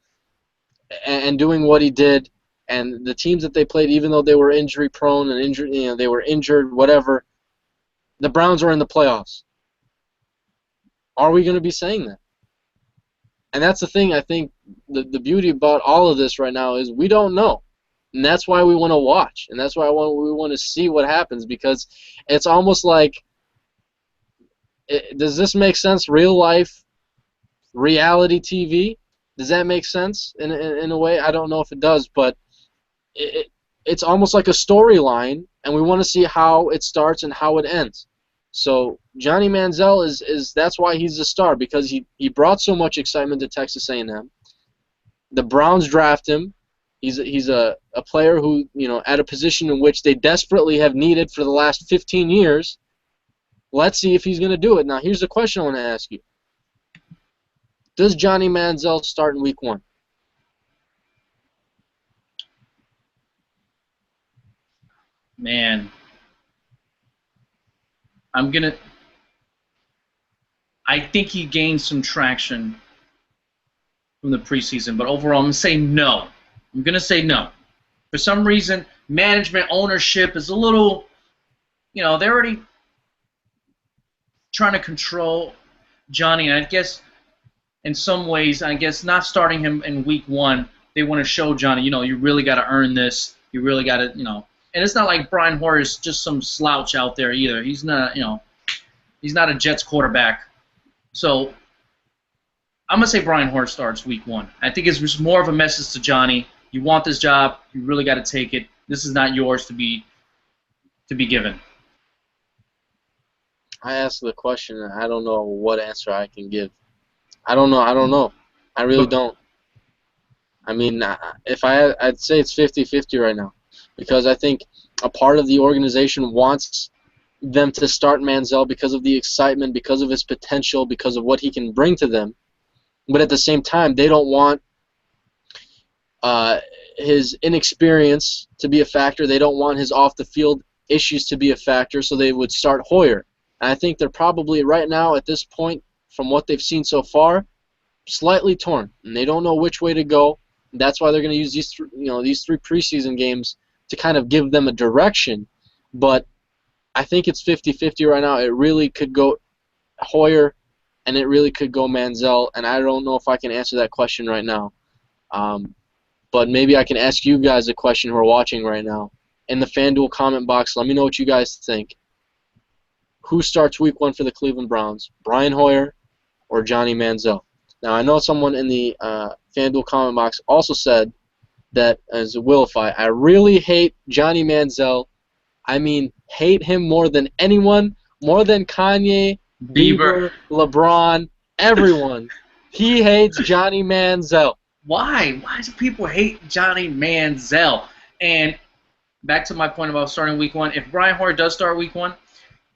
and doing what he did. And the teams that they played, even though they were injury prone and injured, they were injured, whatever, the Browns were in the playoffs. Are we going to be saying that? And that's the thing. I think the beauty about all of this right now is we don't know. And that's why we want to watch. And that's why we want to see what happens, because it's almost like, does this make sense? Real life, reality TV? Does that make sense in a way? I don't know if it does, but it's almost like a storyline, and we want to see how it starts and how it ends. So Johnny Manziel is that's why he's the star, because he brought so much excitement to Texas A&M. The Browns draft him. He's a player who, at a position in which they desperately have needed for the last 15 years. Let's see if he's going to do it. Now, here's the question I want to ask you. Does Johnny Manziel start in week 1? Man, I think he gained some traction from the preseason, but overall, I'm going to say no. I'm going to say no. For some reason, management ownership is a little, they're already trying to control Johnny, and I guess in some ways, not starting him in week 1, they want to show Johnny, you really got to earn this. You really got to, and it's not like Brian Hoyer is just some slouch out there either. He's not, he's not a Jets quarterback. So I'm gonna say Brian Hoyer starts week 1. I think it's just more of a message to Johnny. You want this job, you really got to take it. This is not yours to be given. I asked the question, and I don't know what answer I can give. I don't know. I really don't. I mean, I'd say it's 50-50 right now, because I think a part of the organization wants them to start Manziel because of the excitement, because of his potential, because of what he can bring to them. But at the same time, they don't want his inexperience to be a factor. They don't want his off-the-field issues to be a factor, so they would start Hoyer. And I think they're probably, right now, at this point, from what they've seen so far, slightly torn. And they don't know which way to go. That's why they're going to use these three preseason games to kind of give them a direction. But I think it's 50-50 right now. It really could go Hoyer, and it really could go Manziel, and I don't know if I can answer that question right now. But maybe I can ask you guys a question who are watching right now. In the FanDuel comment box, let me know what you guys think. Who starts week 1 for the Cleveland Browns, Brian Hoyer or Johnny Manziel? Now, I know someone in the FanDuel comment box also said that, as Willify, I really hate Johnny Manziel. I mean, hate him more than anyone, more than Kanye, Bieber, LeBron, everyone. He hates Johnny Manziel. Why? Why do people hate Johnny Manziel? And back to my point about starting week 1, if Brian Hoyer does start week 1,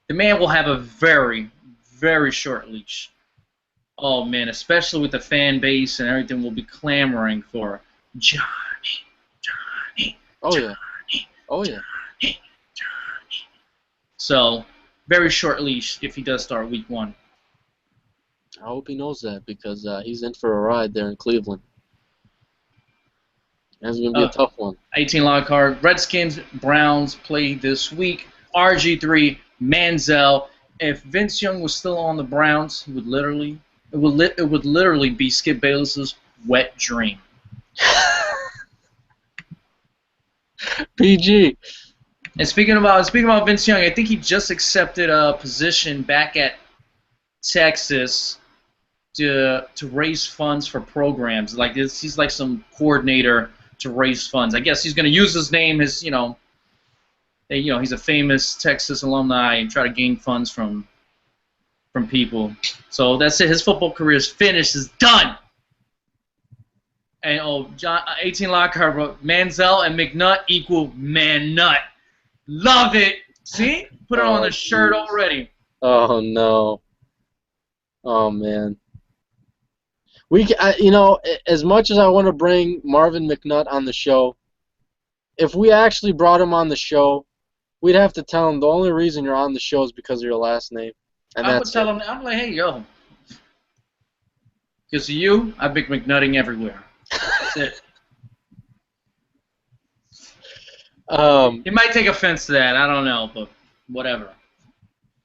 the man will have a very, very short leash. Oh, man, especially with the fan base and everything, will be clamoring for Johnny. Oh, yeah. Oh, yeah. So, very short leash if he does start week 1. I hope he knows that, because he's in for a ride there in Cleveland. That's going to be a tough one. 18 log card. Redskins, Browns play this week. RG3, Manziel. If Vince Young was still on the Browns, it would literally be Skip Bayless's wet dream. PG. And speaking about Vince Young, I think he just accepted a position back at Texas to raise funds for programs. Like this, he's like some coordinator to raise funds. I guess he's going to use his name, he's a famous Texas alumni, and try to gain funds from people. So that's it. His football career is finished. Is done. And 18 Lockhart wrote, Manziel and McNutt equal man nut. Love it. See? Put it on the shirt already. Oh no. Oh man. As much as I want to bring Marvin McNutt on the show, if we actually brought him on the show, we'd have to tell him the only reason you're on the show is because of your last name. And I would tell him, I'm like, hey, yo. Because of you, I've been McNutting everywhere. That's it. He might take offense to that. I don't know, but whatever.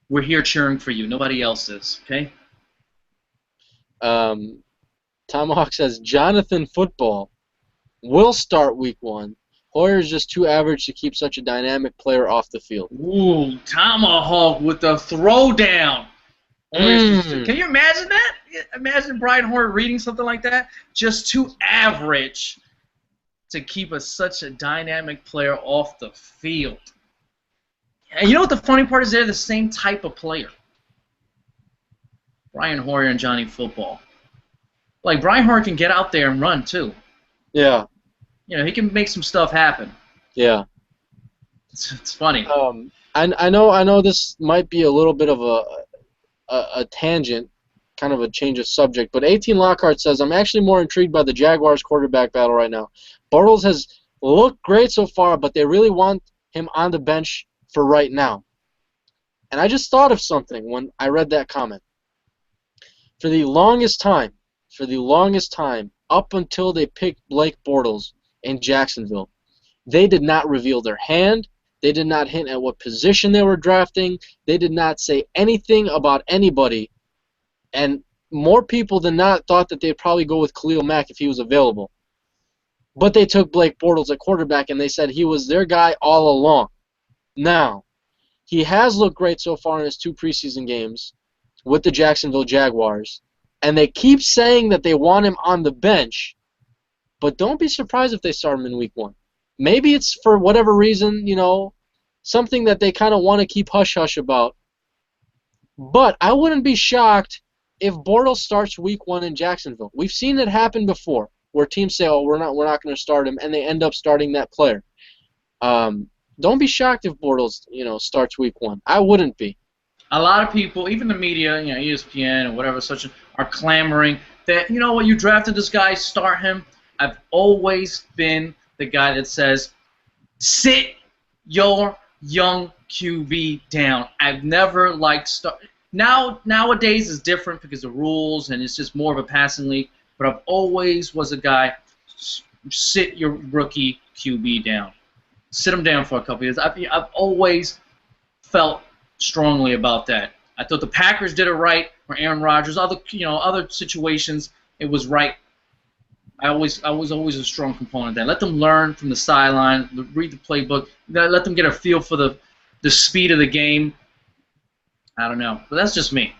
We're here cheering for you. Nobody else is, okay? Tomahawk says, Jonathan Football will start week 1. Hoyer's just too average to keep such a dynamic player off the field. Ooh, Tomahawk with the throwdown. Can you imagine that? Imagine Brian Hoyer reading something like that. Just too average to keep such a dynamic player off the field. And you know what the funny part is? They're the same type of player. Brian Hoyer and Johnny Football. Like, Brian Hoyer can get out there and run, too. Yeah. He can make some stuff happen. Yeah. It's funny. I know this might be a little bit of a tangent, kind of a change of subject, but 18 Lockhart says, I'm actually more intrigued by the Jaguars quarterback battle right now. Bortles has looked great so far, but they really want him on the bench for right now. And I just thought of something when I read that comment. For the longest time, up until they picked Blake Bortles in Jacksonville, they did not reveal their hand. They did not hint at what position they were drafting. They did not say anything about anybody. And more people than not thought that they'd probably go with Khalil Mack if he was available. But they took Blake Bortles at quarterback, and they said he was their guy all along. Now, he has looked great so far in his 2 preseason games with the Jacksonville Jaguars, and they keep saying that they want him on the bench, but don't be surprised if they start him in week 1. Maybe it's for whatever reason, something that they kind of want to keep hush-hush about. But I wouldn't be shocked if Bortles starts week 1 in Jacksonville. We've seen it happen before, where teams say, "Oh, we're not going to start him," and they end up starting that player. Don't be shocked if Bortles, starts week 1. I wouldn't be. A lot of people, even the media, ESPN and whatever, such are clamoring that, you drafted this guy, start him. I've always been the guy that says, sit your young QB down. I've never liked start. Nowadays is different because of rules and it's just more of a passing league. But I've always was a guy, sit your rookie QB down. Sit him down for a couple years. I've always felt strongly about that. I thought the Packers did it right, or Aaron Rodgers. Other situations, it was right. I was always a strong component of that. Let them learn from the sideline, read the playbook. Let them get a feel for the speed of the game. I don't know, but that's just me.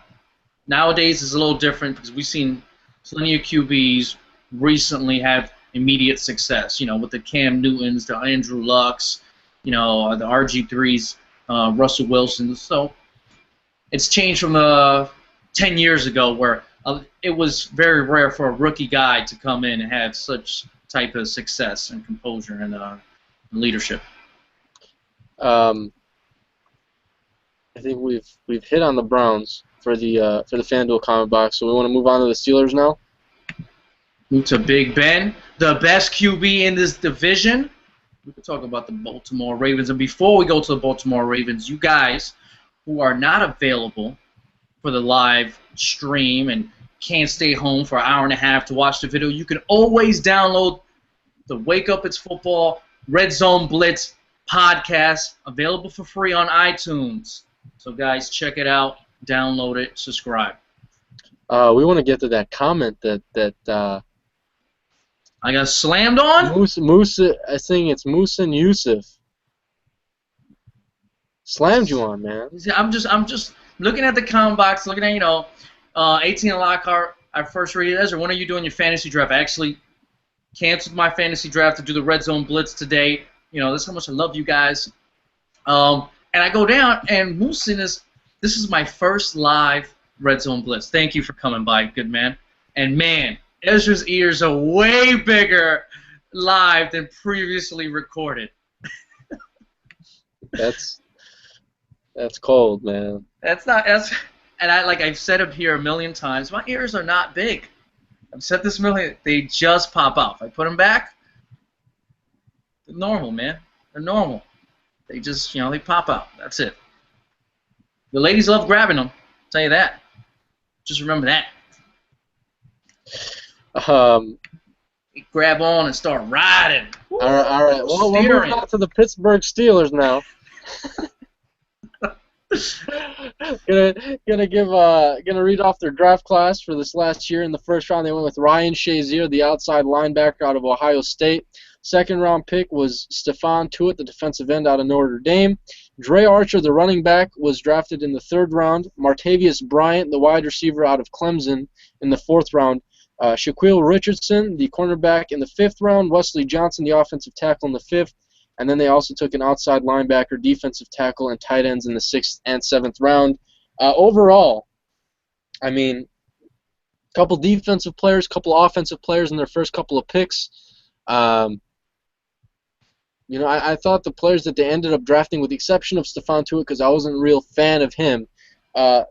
Nowadays it's a little different because we've seen plenty of QBs recently have immediate success. With the Cam Newtons, the Andrew Lucks, the RG3s, Russell Wilson. So it's changed from 10 years ago where it was very rare for a rookie guy to come in and have such type of success and composure and leadership. I think we've hit on the Browns for the FanDuel comment box, so we want to move on to the Steelers now. Move to Big Ben, the best QB in this division. We could talk about the Baltimore Ravens. And before we go to the Baltimore Ravens, you guys who are not available for the live stream and can't stay home for an hour and a half to watch the video, you can always download the Wake Up It's Football Red Zone Blitz podcast, available for free on iTunes. So, guys, check it out, download it, subscribe. We want to get to that comment that I got slammed on? Musa, I think it's Musa and Yusuf. Slammed you on, man. I'm just looking at the comment box, looking at, 18 Lockhart. I first read it. Ezra, when are you doing your fantasy draft? I actually canceled my fantasy draft to do the Red Zone Blitz today. That's how much I love you guys. And I go down, and Musin this is my first live Red Zone Blitz. Thank you for coming by, good man. And, man, Ezra's ears are way bigger live than previously recorded. That's cold, man. And I've said it here a million times, my ears are not big. I've said this a million. They just pop off. I put them back. They're normal, man. They're normal. They just, they pop out. That's it. The ladies love grabbing them. I'll tell you that. Just remember that. Grab on and start riding. All right. Well, we're moving on to the Pittsburgh Steelers now. gonna read off their draft class for this last year. In the first round, they went with Ryan Shazier, the outside linebacker out of Ohio State. Second round pick was Stephon Tuitt, the defensive end out of Notre Dame. Dre Archer, the running back, was drafted in the third round. Martavius Bryant, the wide receiver out of Clemson, in the fourth round. Shaquille Richardson, the cornerback, in the fifth round. Wesley Johnson, the offensive tackle, in the fifth. And then they also took an outside linebacker, defensive tackle, and tight ends in the sixth and seventh round. Overall, I mean, a couple defensive players, couple offensive players in their first couple of picks. I thought the players that they ended up drafting, with the exception of Stephon Tuitt, because I wasn't a real fan of him, uh,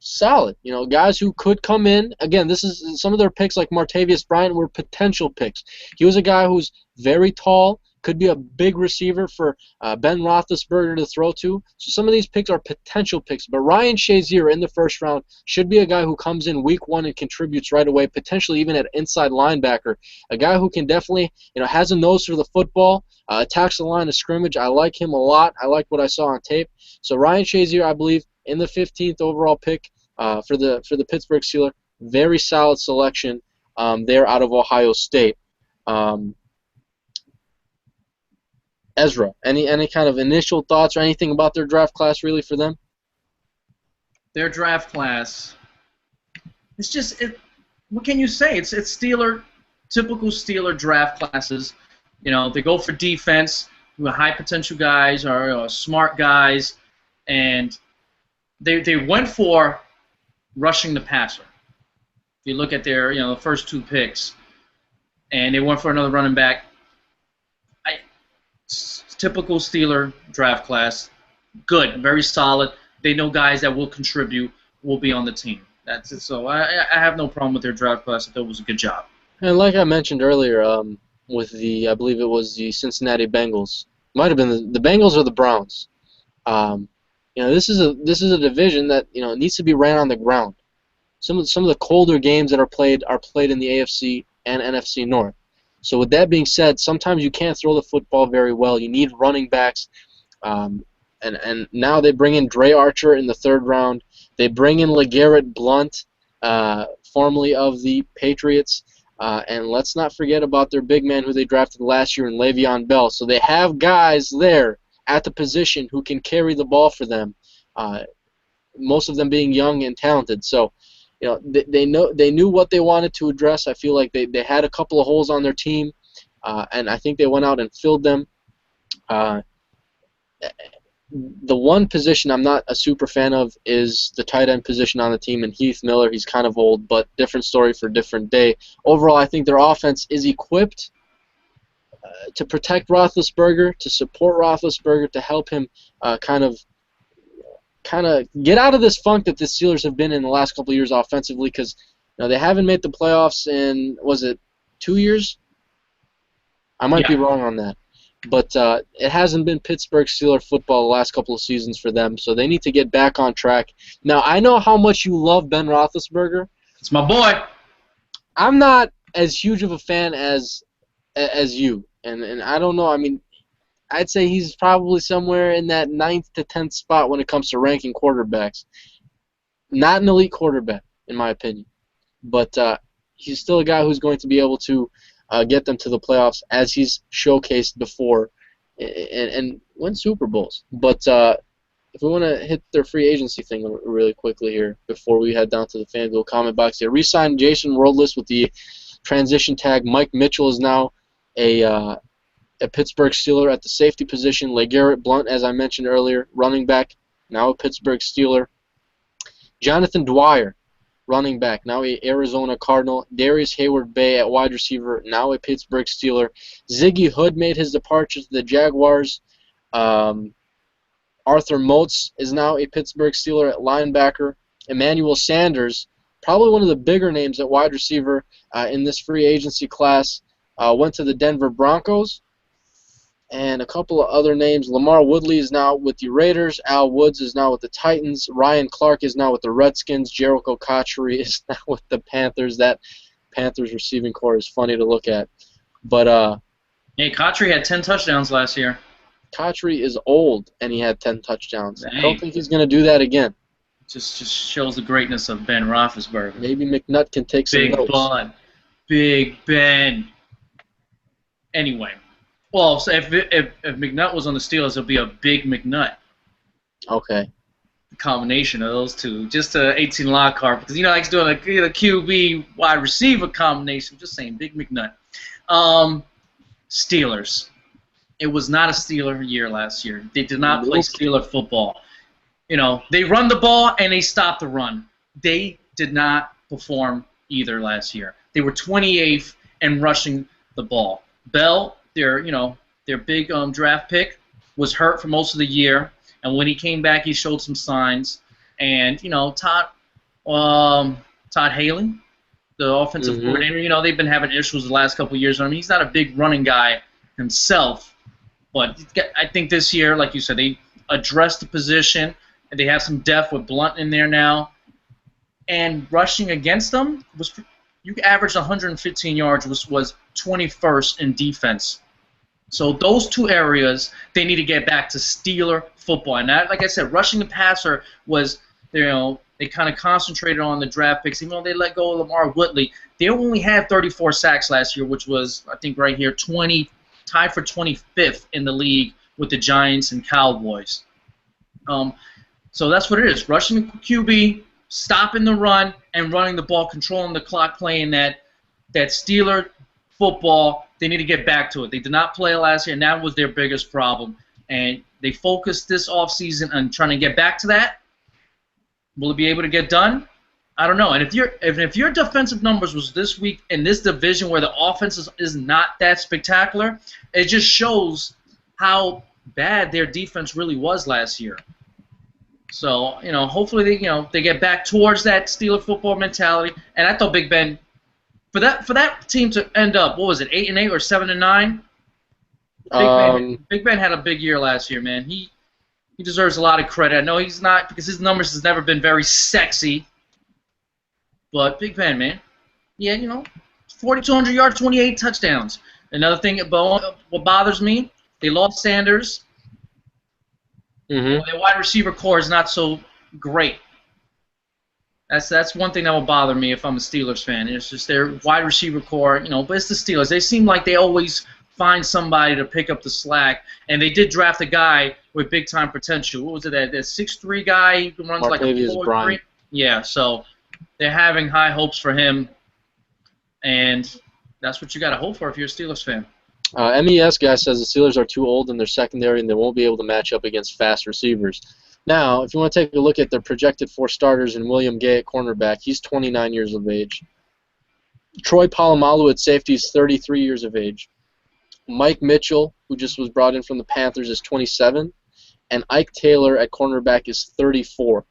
solid. Guys who could come in. Again, this is some of their picks, like Martavius Bryant, were potential picks. He was a guy who's very tall, could be a big receiver for Ben Roethlisberger to throw to. So some of these picks are potential picks. But Ryan Shazier in the first round should be a guy who comes in week one and contributes right away, potentially even at inside linebacker. A guy who can definitely, has a nose for the football, attacks the line of scrimmage. I like him a lot. I like what I saw on tape. So Ryan Shazier, I believe, in the 15th overall pick for the Pittsburgh Steelers. Very solid selection there out of Ohio State. Ezra, any kind of initial thoughts or anything about their draft class really for them? Their draft class, it's just what can you say? It's typical Steeler draft classes. They go for defense, who are high potential guys or smart guys, and they went for rushing the passer. If you look at their the first two picks, and they went for another running back. Typical Steeler draft class, good, very solid. They know guys that will contribute, will be on the team. That's it. So I have no problem with their draft class. I thought it was a good job. And like I mentioned earlier, with I believe it was the Cincinnati Bengals. Might have been the Bengals or the Browns. This is a division that needs to be ran on the ground. Some of the colder games that are played in the AFC and NFC North. So with that being said, sometimes you can't throw the football very well. You need running backs, and now they bring in Dre Archer in the third round. They bring in LeGarrette Blount, formerly of the Patriots, and let's not forget about their big man who they drafted last year in Le'Veon Bell. So they have guys there at the position who can carry the ball for them, most of them being young and talented. So they knew what they wanted to address. I feel like they had a couple of holes on their team, and I think they went out and filled them. The one position I'm not a super fan of is the tight end position on the team, and Heath Miller. He's kind of old, but different story for a different day. Overall, I think their offense is equipped to protect Roethlisberger, to support Roethlisberger, to help him kind of get out of this funk that the Steelers have been in the last couple of years offensively, because they haven't made the playoffs in, was it 2 years? I might be wrong on that. But it hasn't been Pittsburgh Steelers football the last couple of seasons for them, so they need to get back on track. Now, I know how much you love Ben Roethlisberger. It's my boy. I'm not as huge of a fan as you, and I don't know. I mean, I'd say he's probably somewhere in that 9th to 10th spot when it comes to ranking quarterbacks. Not an elite quarterback, in my opinion. But he's still a guy who's going to be able to get them to the playoffs, as he's showcased before, and win Super Bowls. But if we want to hit their free agency thing really quickly here before we head down to the FanDuel comment box here, re-signed Jason Roadless with the transition tag. Mike Mitchell is now a Pittsburgh Steeler at the safety position. LeGarrette Blount, as I mentioned earlier, running back, now a Pittsburgh Steeler. Jonathan Dwyer, running back, now a Arizona Cardinal. Darius Hayward-Bay at wide receiver, now a Pittsburgh Steeler. Ziggy Hood made his departure to the Jaguars. Arthur Moats is now a Pittsburgh Steeler at linebacker. Emmanuel Sanders, probably one of the bigger names at wide receiver in this free agency class, went to the Denver Broncos. And a couple of other names. Lamar Woodley is now with the Raiders. Al Woods is now with the Titans. Ryan Clark is now with the Redskins. Jericho Cotchery is now with the Panthers. That Panthers receiving core is funny to look at. But hey, Cotchery had 10 touchdowns last year. Cotchery is old, and he had 10 touchdowns. Dang. I don't think he's going to do that again. Just shows the greatness of Ben Roethlisberger. Maybe McNutt can take some notes. Big Bud. Big Ben. Anyway. Well, so if McNutt was on the Steelers, it'll be a big McNutt. Okay. The combination of those two, just a 18 lock card, because he likes doing a QB wide receiver combination. Just saying, big McNutt. Steelers. It was not a Steeler year last year. They did not play Steeler football. They run the ball and they stop the run. They did not perform either last year. They were 28th in rushing the ball. Bell, their their big draft pick, was hurt for most of the year, and when he came back, he showed some signs. And Todd Haley, the offensive coordinator, they've been having issues the last couple of years. I mean, he's not a big running guy himself, but I think this year, like you said, they addressed the position, and they have some depth with Blunt in there now. And rushing against them you averaged 115 yards, was 21st in defense. So those two areas, they need to get back to Steeler football. And that, like I said, rushing the passer was, they kind of concentrated on the draft picks. Even though they let go of Lamar Whitley, they only had 34 sacks last year, which was, I think right here, tied for 25th in the league with the Giants and Cowboys. So that's what it is. Rushing the QB, stopping the run, and running the ball, controlling the clock, playing that Steeler football. They need to get back to it. They did not play last year, and that was their biggest problem. And they focused this offseason on trying to get back to that. Will it be able to get done? I don't know. And if your defensive numbers was this week in this division where the offense is not that spectacular, it just shows how bad their defense really was last year. So, hopefully they get back towards that Steeler football mentality. And I thought Big Ben, for that team to end up, what was it, 8-8 or 7-9? Big Ben had a big year last year, man. He deserves a lot of credit. I know he's not, because his numbers has never been very sexy. But Big Ben, man, yeah, 4,200 yards, 28 touchdowns. Another thing, what bothers me, they lost Sanders. Their wide receiver core is not so great. That's one thing that will bother me if I'm a Steelers fan. It's just their wide receiver core, but it's the Steelers. They seem like they always find somebody to pick up the slack, and they did draft a guy with big-time potential. What was it, that 6'3" guy who runs like a 4'3"? Yeah, so they're having high hopes for him, and that's what you got to hope for if you're a Steelers fan. MES guy says the Steelers are too old in their secondary and they won't be able to match up against fast receivers. Now, if you want to take a look at their projected 4 starters and William Gay at cornerback, he's 29 years of age. Troy Polamalu at safety is 33 years of age. Mike Mitchell, who just was brought in from the Panthers, is 27. And Ike Taylor at cornerback is 34.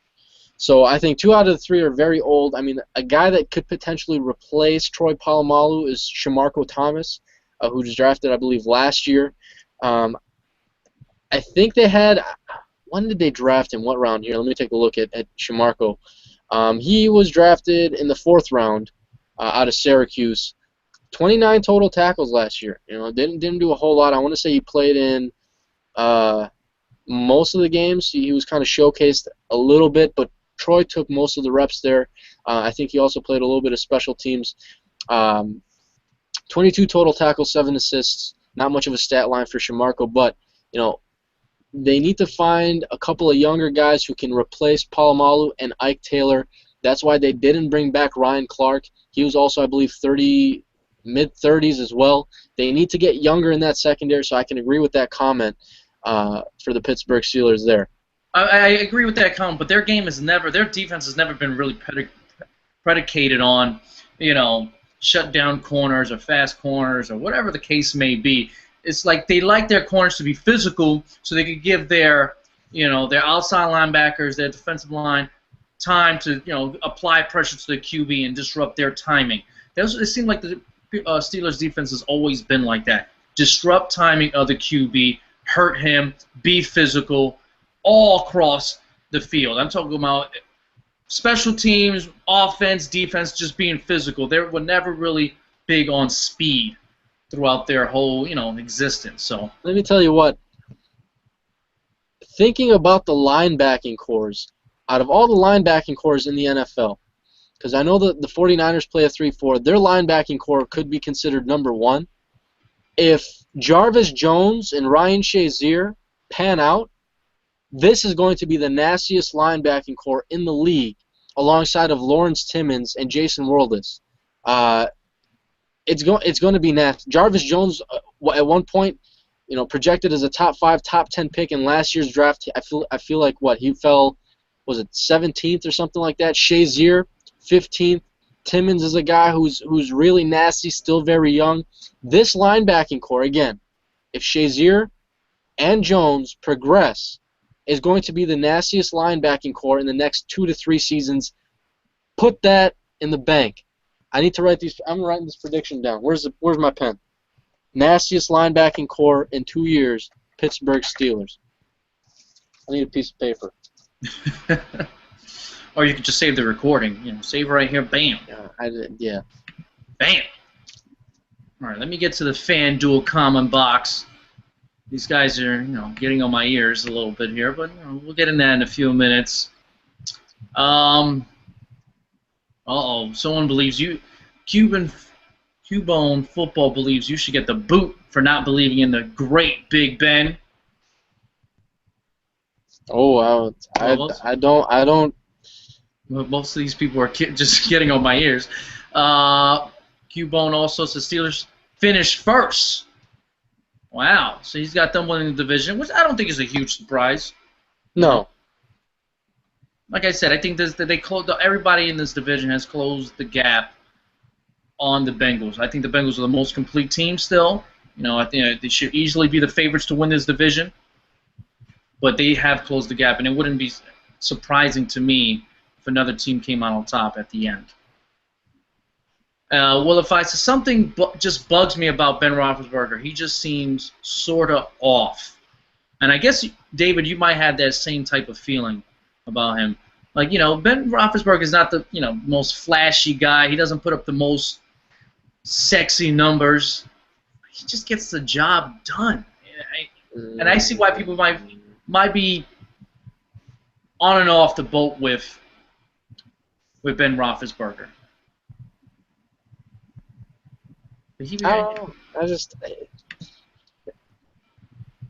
So I think 2 out of the 3 are very old. I mean, a guy that could potentially replace Troy Polamalu is Shamarko Thomas, who was drafted, I believe, last year. I think they had – when did they draft him? What round here? Let me take a look at Shamarko. He was drafted in the 4th round out of Syracuse. 29 total tackles last year. Didn't do a whole lot. I want to say he played in most of the games. He was kind of showcased a little bit, but Troy took most of the reps there. I think he also played a little bit of special teams. 22 total tackles, 7 assists. Not much of a stat line for Shamarko, but they need to find a couple of younger guys who can replace Polamalu and Ike Taylor. That's why they didn't bring back Ryan Clark. He was also, I believe, mid-30s as well. They need to get younger in that secondary, so I can agree with that comment for the Pittsburgh Steelers there. I agree with that comment, but their defense has never been really predicated on, shut down corners or fast corners or whatever the case may be. It's like they like their corners to be physical so they could give their outside linebackers, their defensive line, time to, apply pressure to the QB and disrupt their timing. It seemed like the Steelers defense has always been like that. Disrupt timing of the QB, hurt him, be physical, all across the field. I'm talking about special teams, offense, defense, just being physical. They were never really big on speed throughout their whole, existence. So let me tell you what. Thinking about the linebacking cores, out of all the linebacking cores in the NFL, because I know that the 49ers play a 3-4, their linebacking core could be considered number 1. If Jarvis Jones and Ryan Shazier pan out, this is going to be the nastiest linebacking core in the league, alongside of Lawrence Timmons and Jason Worldis. It's going to be nasty. Jarvis Jones, at one point, projected as a top 5, top 10 pick in last year's draft. I feel like he fell, was it 17th or something like that? Shazier, 15th. Timmons is a guy who's really nasty, still very young. This linebacking core, again, if Shazier and Jones progress, is going to be the nastiest linebacking core in the next 2 to 3 seasons. Put that in the bank. I need to write these. I'm writing this prediction down. Where's my pen? Nastiest linebacking core in 2 years, Pittsburgh Steelers. I need a piece of paper. Or you could just save the recording. Save right here. Bam. Yeah. Bam. All right, let me get to the FanDuel comment box. These guys are, getting on my ears a little bit here, but we'll get in that in a few minutes. Someone believes you. Cubone Football believes you should get the boot for not believing in the great Big Ben. Oh, I don't. Most of these people are just getting on my ears. Cubone also says Steelers finished first. Wow, so he's got them winning the division, which I don't think is a huge surprise. No. Like I said, I think everybody in this division has closed the gap on the Bengals. I think the Bengals are the most complete team still. I think they should easily be the favorites to win this division. But they have closed the gap, and it wouldn't be surprising to me if another team came out on top at the end. Well, if I say something just bugs me about Ben Roethlisberger, he just seems sort of off. And I guess, David, you might have that same type of feeling about him. Like, Ben Roethlisberger is not the, most flashy guy. He doesn't put up the most sexy numbers. He just gets the job done. And I see why people might be on and off the boat with Ben Roethlisberger. I just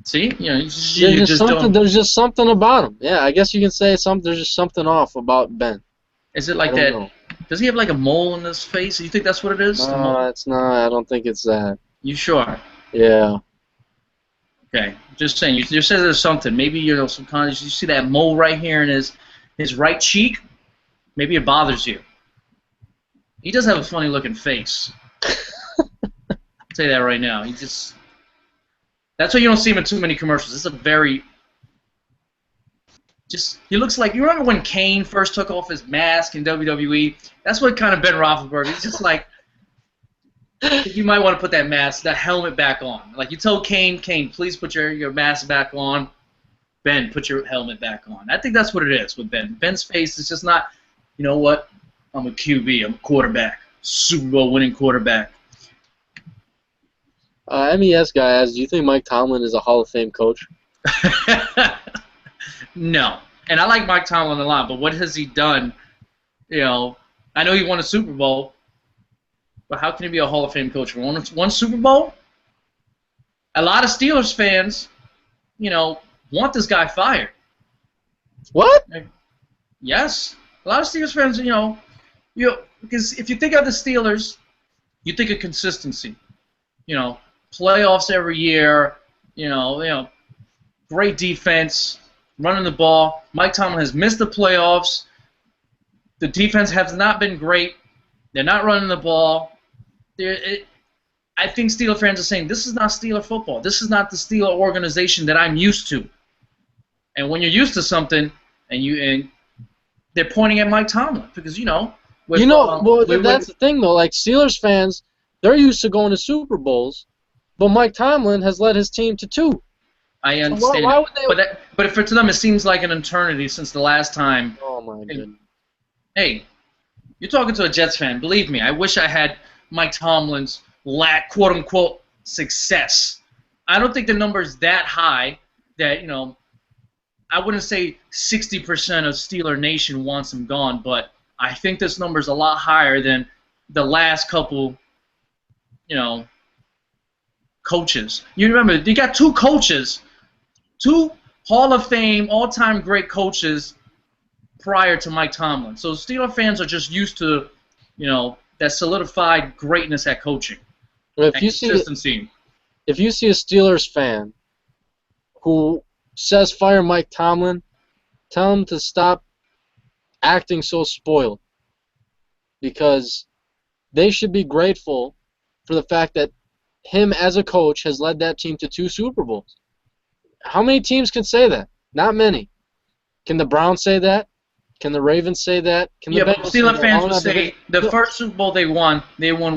see, there's just something about him. Yeah, I guess you can say there's just something off about Ben. Is it like that? Know. Does he have like a mole in his face? You think that's what it is? No, it's not. I don't think it's that. You sure? Yeah. Okay, just saying. You said there's something. Maybe subconscious. You see that mole right here in his right cheek. Maybe it bothers you. He does have a funny looking face. I'll tell you that right now. That's why you don't see him in too many commercials. It's a very he looks like, you remember when Kane first took off his mask in WWE? That's what kind of Ben Roethlisberger. He's just like, you might want to put that helmet back on. Like you told Kane, please put your mask back on. Ben, put your helmet back on. I think that's what it is with Ben. Ben's face is just not, you know what? I'm a QB. I'm a quarterback. Super Bowl winning quarterback. MES guy asks, do you think Mike Tomlin is a Hall of Fame coach? No. And I like Mike Tomlin a lot, but what has he done? I know he won a Super Bowl, but how can he be a Hall of Fame coach for one Super Bowl? A lot of Steelers fans, want this guy fired. What? Yes. A lot of Steelers fans, because if you think of the Steelers, you think of consistency. Playoffs every year, great defense, running the ball. Mike Tomlin has missed the playoffs. The defense has not been great. They're not running the ball. I think Steelers fans are saying, this is not Steeler football. This is not the Steeler organization that I'm used to. And when you're used to something, and they're pointing at Mike Tomlin because that's the thing though. Like Steelers fans, they're used to going to Super Bowls, but Mike Tomlin has led his team to 2. I understand. So why would they? But for to them, it seems like an eternity since the last time. Oh my goodness. Hey, you're talking to a Jets fan. Believe me, I wish I had Mike Tomlin's quote unquote success. I don't think the number is that high that I wouldn't say 60% of Steeler Nation wants him gone, but I think this number is a lot higher than the last couple, coaches. You remember, you got 2 coaches, 2 Hall of Fame, all-time great coaches prior to Mike Tomlin. So Steeler fans are just used to, that solidified greatness at coaching. If you see a Steelers fan who says fire Mike Tomlin, tell him to stop acting so spoiled, because they should be grateful for the fact that him as a coach has led that team to 2 Super Bowls. How many teams can say that? Not many. Can the Browns say that? Can the Ravens say that? Can the But Bengals Steelers say fans that? would say the first Super Bowl they won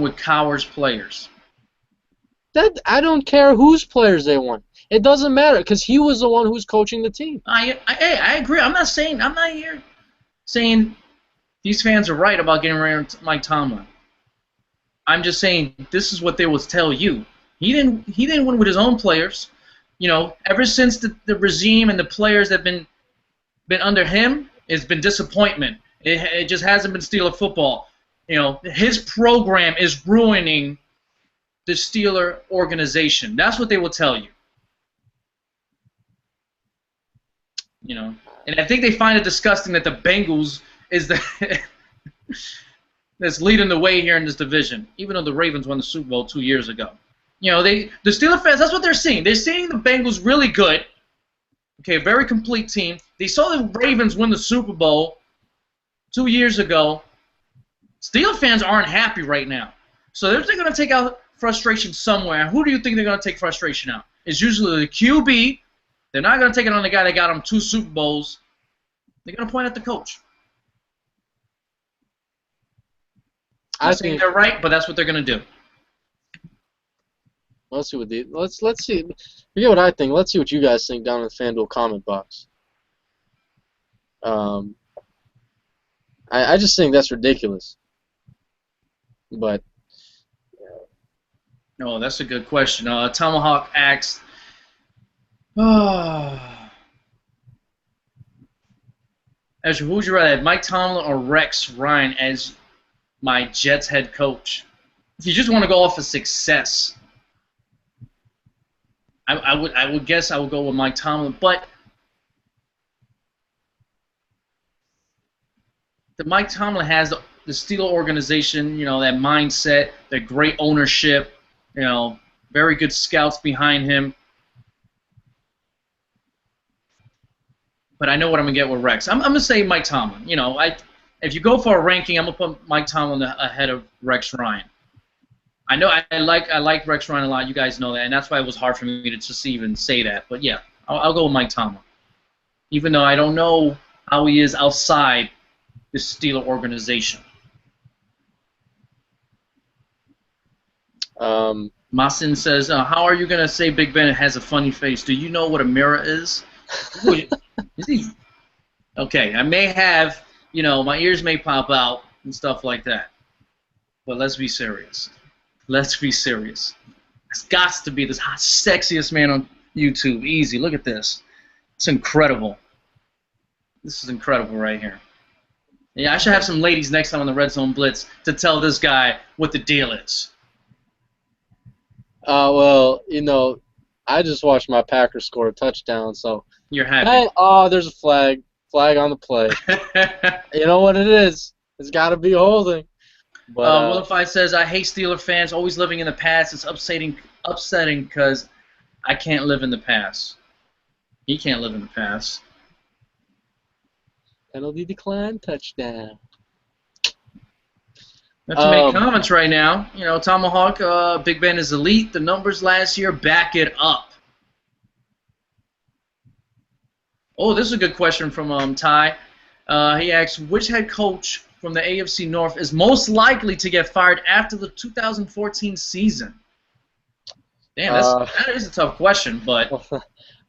with Cowher's players. That I don't care whose players they won. It doesn't matter because he was the one who's coaching the team. I agree. I'm not here saying these fans are right about getting rid of Mike Tomlin. I'm just saying this is what they will tell you. He didn't win with his own players. Ever since the regime and the players that have been under him, it's been disappointment. It just hasn't been Steeler football. His program is ruining the Steeler organization. That's what they will tell you. And I think they find it disgusting that the Bengals is that's leading the way here in this division, even though the Ravens won the Super Bowl 2 years ago. The Steeler fans, that's what they're seeing. They're seeing the Bengals really good. Okay, a very complete team. They saw the Ravens win the Super Bowl 2 years ago. Steeler fans aren't happy right now. So they're going to take out frustration somewhere. Who do you think they're going to take frustration out? It's usually the QB. They're not going to take it on the guy that got them 2 Super Bowls. They're going to point at the coach. I think they're right, but that's what they're going to do. Let's see let's see. Forget what I think. Let's see what you guys think down in the FanDuel comment box. I just think that's ridiculous. But no, that's a good question. Tomahawk asked, Ezra, who would you rather have, Mike Tomlin or Rex Ryan as my Jets head coach? If you just want to go off of success, I would guess I would go with Mike Tomlin, but the Mike Tomlin has the Steeler organization, that mindset, the great ownership, very good scouts behind him. But I know what I'm gonna get with Rex. I'm gonna say Mike Tomlin. If you go for a ranking, I'm gonna put Mike Tomlin ahead of Rex Ryan. I know I like Rex Ryan a lot. You guys know that, and that's why it was hard for me to just even say that. But yeah, I'll go with Mike Tomlin, even though I don't know how he is outside the Steeler organization. Masin says, "How are you gonna say Big Ben has a funny face? Do you know what a mirror is?" Is he? Okay, I may have, my ears may pop out and stuff like that. But let's be serious. Let's be serious. It's got to be the sexiest man on YouTube. Easy. Look at this. It's incredible. This is incredible right here. Yeah, I should have some ladies next time on the Red Zone Blitz to tell this guy what the deal is. Well, I just watched my Packers score a touchdown, so you're happy. There's a flag on the play. You know what it is? It's got to be holding. But Willify says, I hate Steeler fans always living in the past. It's upsetting because I can't live in the past. He can't live in the past. Penalty decline, touchdown. Not too many comments right now. Tomahawk, Big Ben is elite. The numbers last year back it up. Oh, this is a good question from Ty. He asks, which head coach from the AFC North is most likely to get fired after the 2014 season? Damn, that is a tough question, but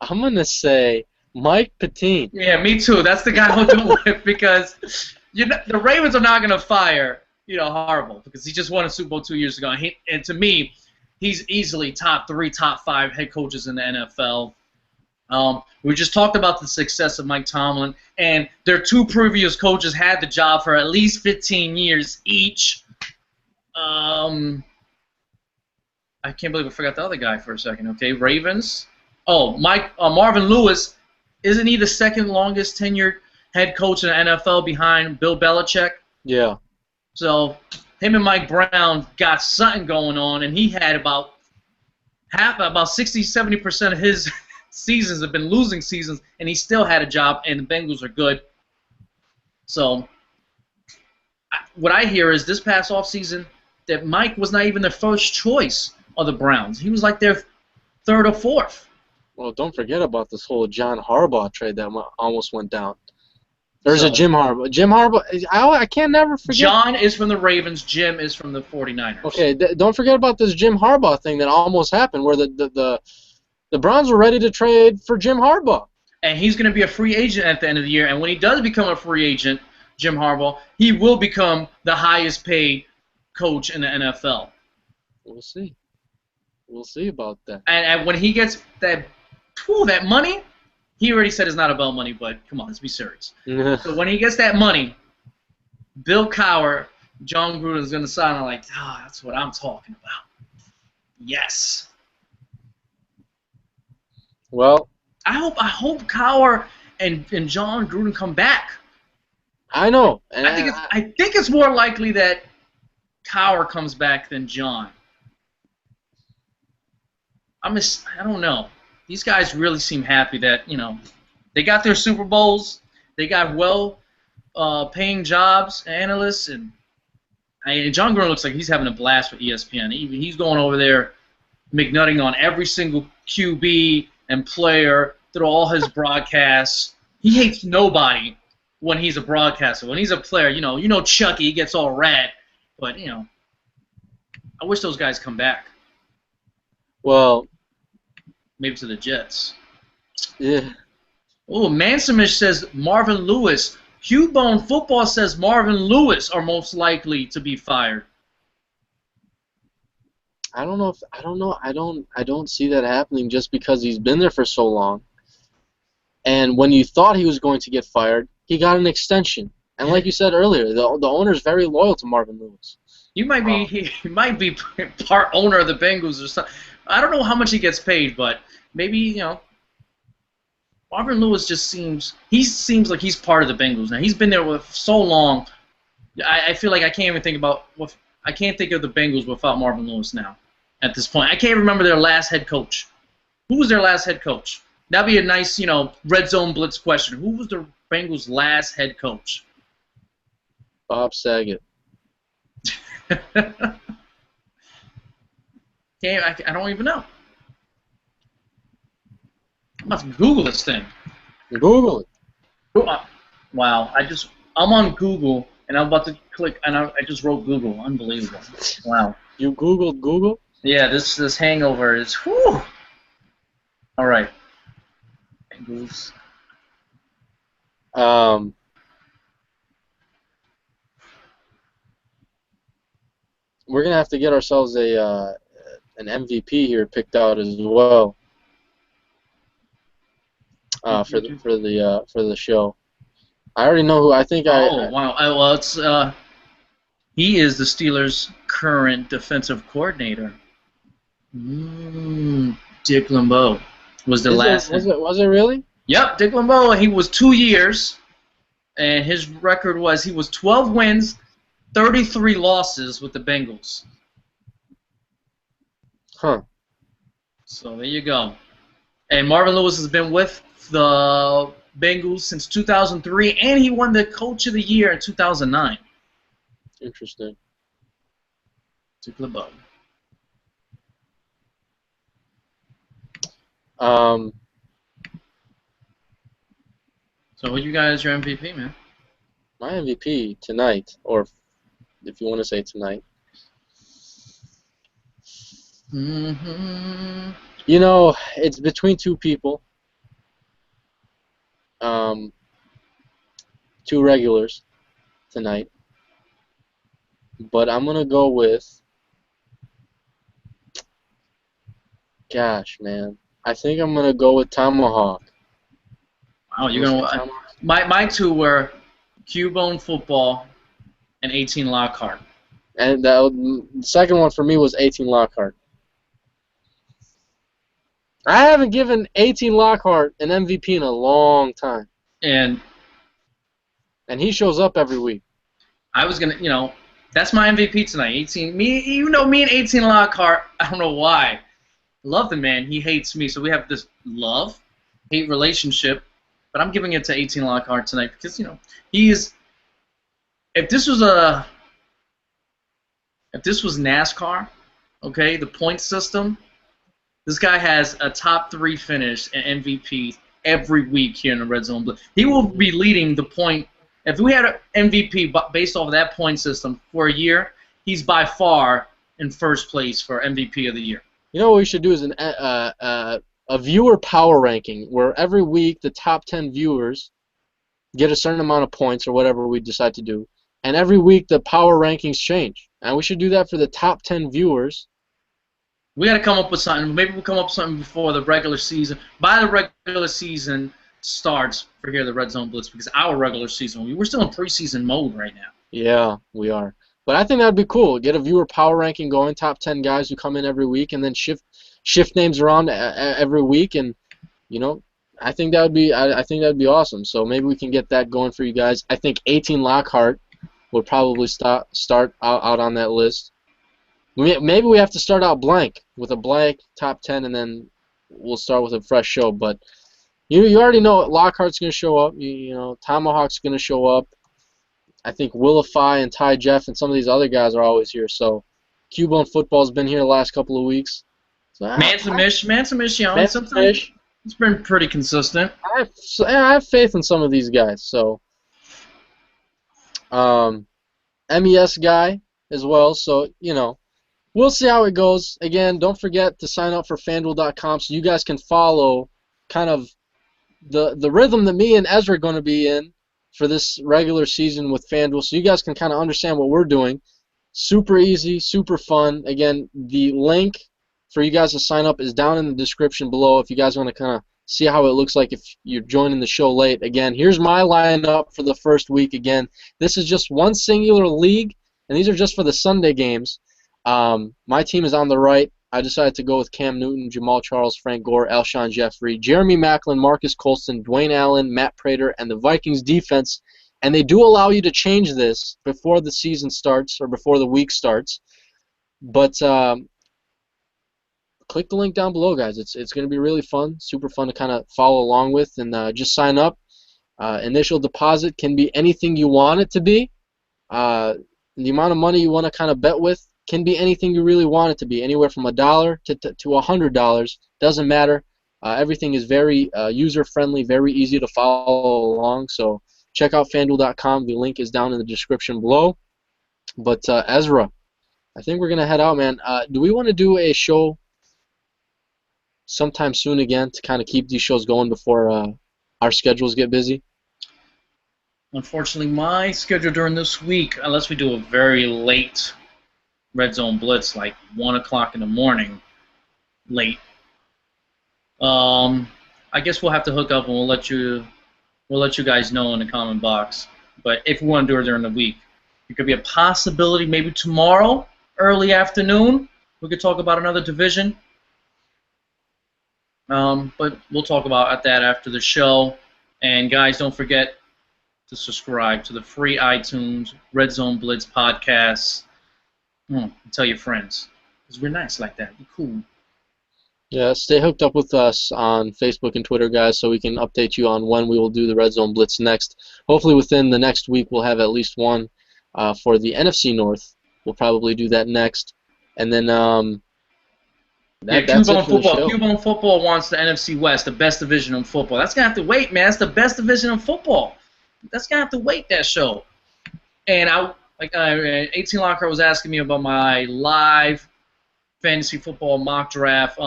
I'm going to say Mike Pettine. Yeah, me too. That's the guy I'll do with because the Ravens are not going to fire Harbaugh because he just won a Super Bowl 2 years ago. And to me, he's easily top 3, top 5 head coaches in the NFL. We just talked about the success of Mike Tomlin, and their 2 previous coaches had the job for at least 15 years each. I can't believe I forgot the other guy for a second. Okay, Ravens. Oh, Marvin Lewis. Isn't he the second longest tenured head coach in the NFL behind Bill Belichick? Yeah. So him and Mike Brown got something going on, and he had about 60-70% of his seasons have been losing seasons, and he still had a job, and the Bengals are good. So what I hear is this past offseason that Mike was not even their first choice of the Browns. He was like their third or fourth. Well, don't forget about this whole John Harbaugh trade that almost went down. There's a Jim Harbaugh. Jim Harbaugh, I can't never forget. John is from the Ravens. Jim is from the 49ers. Okay, don't forget about this Jim Harbaugh thing that almost happened where the Browns were ready to trade for Jim Harbaugh. And he's going to be a free agent at the end of the year. And when he does become a free agent, Jim Harbaugh, he will become the highest paid coach in the NFL. We'll see. We'll see about that. And when he gets that money, he already said it's not about money, but come on, let's be serious. So when he gets that money, Bill Cowher, John Gruden is going to sign like, that's what I'm talking about. Yes. Well, I hope Cowher and John Gruden come back. I know. And I think it's more likely that Cowher comes back than John. I don't know. These guys really seem happy that, they got their Super Bowls, they got paying jobs, analysts, and John Gruden looks like he's having a blast with ESPN. He's going over there McNutting on every single QB and player through all his broadcasts. He hates nobody when he's a broadcaster. When he's a player, Chucky, he gets all red. But, I wish those guys come back. Well, maybe to the Jets. Yeah. Oh, Mansimish says Marvin Lewis. Cubone Football says Marvin Lewis are most likely to be fired. I don't see that happening just because he's been there for so long. And when you thought he was going to get fired, he got an extension. And like you said earlier, the owner's very loyal to Marvin Lewis. He might be part owner of the Bengals or something. I don't know how much he gets paid, but maybe, Marvin Lewis seems like he's part of the Bengals now. He's been there for so long. I feel like I can't even think of the Bengals without Marvin Lewis now. At this point, I can't remember their last head coach. Who was their last head coach? That'd be a nice, Red Zone Blitz question. Who was the Bengals' last head coach? Bob Saget. I don't even know. I'm about to Google this thing. Google it. Wow, I'm on Google and I'm about to click and I just wrote Google. Unbelievable. Wow. You Googled Google? Yeah, this hangover is whew. All right. Bengals. We're gonna have to get ourselves an MVP here picked out as well for the show. I already know who I think. Wow! Well, it's he is the Steelers' current defensive coordinator. Dick LeBeau was the last. Was it really? Yep, Dick LeBeau. He was 2 years, and his record was 12 wins. 33 losses with the Bengals. Huh. So there you go. And Marvin Lewis has been with the Bengals since 2003, and he won the Coach of the Year in 2009. Interesting. Dick LeBeau. So who you guys your MVP, man? My MVP tonight, or if you want to say tonight. It's between two people. Two regulars tonight. But I'm going to go with... Gosh, man. I think I'm going to go with Tomahawk. Wow, you're going to... My two were Cubone Football and 18 Lockhart. And the second one for me was 18 Lockhart. I haven't given 18 Lockhart an MVP in a long time. And he shows up every week. I was going to, that's my MVP tonight. 18. Me and 18 Lockhart, I don't know why. Love the man. He hates me. So we have this love-hate relationship. But I'm giving it to 18 Lockhart tonight because, he is... If this was NASCAR, Okay, the point system. This guy has a top 3 finish and MVP every week here in the Red Zone Blitz. He will be leading the point. If we had an MVP based off of that point system for a year, he's by far in first place for MVP of the year. You know what we should do is a viewer power ranking where every week the top 10 viewers get a certain amount of points or whatever we decide to do. And every week the power rankings change. And we should do that for the top 10 viewers. We got to come up with something. Maybe we'll come up with something before the regular season. By the regular season starts for here, the Red Zone Blitz, because our regular season, we're still in preseason mode right now. Yeah, we are. But I think that'd be cool. Get a viewer power ranking going, top 10 guys who come in every week, and then shift names around every week. And you know, I think that would be awesome. So maybe we can get that going for you guys. I think 18 Lockhart would probably start out on that list. Maybe we have to start out blank with a blank top 10, and then we'll start with a fresh show. But you already know Lockhart's going to show up. You know, Tomahawk's going to show up. I think Willify and Ty Jeff and some of these other guys are always here. So Cubone Football's been here the last couple of weeks. So, Mansamish, sometimes it's been pretty consistent. I have faith in some of these guys. So MES guy as well. So, you know, we'll see how it goes. Again, don't forget to sign up for FanDuel.com so you guys can follow kind of the rhythm that me and Ezra are going to be in for this regular season with FanDuel, so you guys can kind of understand what we're doing. Super easy, super fun. Again, the link for you guys to sign up is down in the description below if you guys want to kind of see how it looks like if you're joining the show late. Again, here's my lineup for the first week. Again, this is just one singular league, and these are just for the Sunday games. My team is on the right. I decided to go with Cam Newton, Jamal Charles, Frank Gore, Alshon Jeffrey, Jeremy Maclin, Marcus Colston, Dwayne Allen, Matt Prater, and the Vikings defense. And they do allow you to change this before the season starts or before the week starts. But click the link down below, guys. It's going to be really fun, super fun to kind of follow along with, and just sign up. Initial deposit can be anything you want it to be. The amount of money you want to kind of bet with can be anything you really want it to be, anywhere from $1 to $100. Doesn't matter. Everything is very user-friendly, very easy to follow along. So check out FanDuel.com. The link is down in the description below. But Ezra, I think we're gonna head out, man. Do we want to do a show sometime soon again to kind of keep these shows going before our schedules get busy? Unfortunately, my schedule during this week, unless we do a very late Red Zone Blitz, like 1 o'clock in the morning, late. I guess we'll have to hook up and we'll let you guys know in the comment box. But if we want to do it during the week, it could be a possibility. Maybe tomorrow, early afternoon, we could talk about another division. But we'll talk about that after the show. And guys, don't forget to subscribe to the free iTunes Red Zone Blitz podcast. Tell your friends, because we're nice like that. We're cool. Yeah, stay hooked up with us on Facebook and Twitter, guys, so we can update you on when we will do the Red Zone Blitz next. Hopefully within the next week we'll have at least one for the NFC North. We'll probably do that next. And then that's it for the show. Cubone Football wants the NFC West, the best division in football. That's going to have to wait, man. That's the best division in football. That's going to have to wait, that show. And 18 Lockhart was asking me about my live fantasy football mock draft.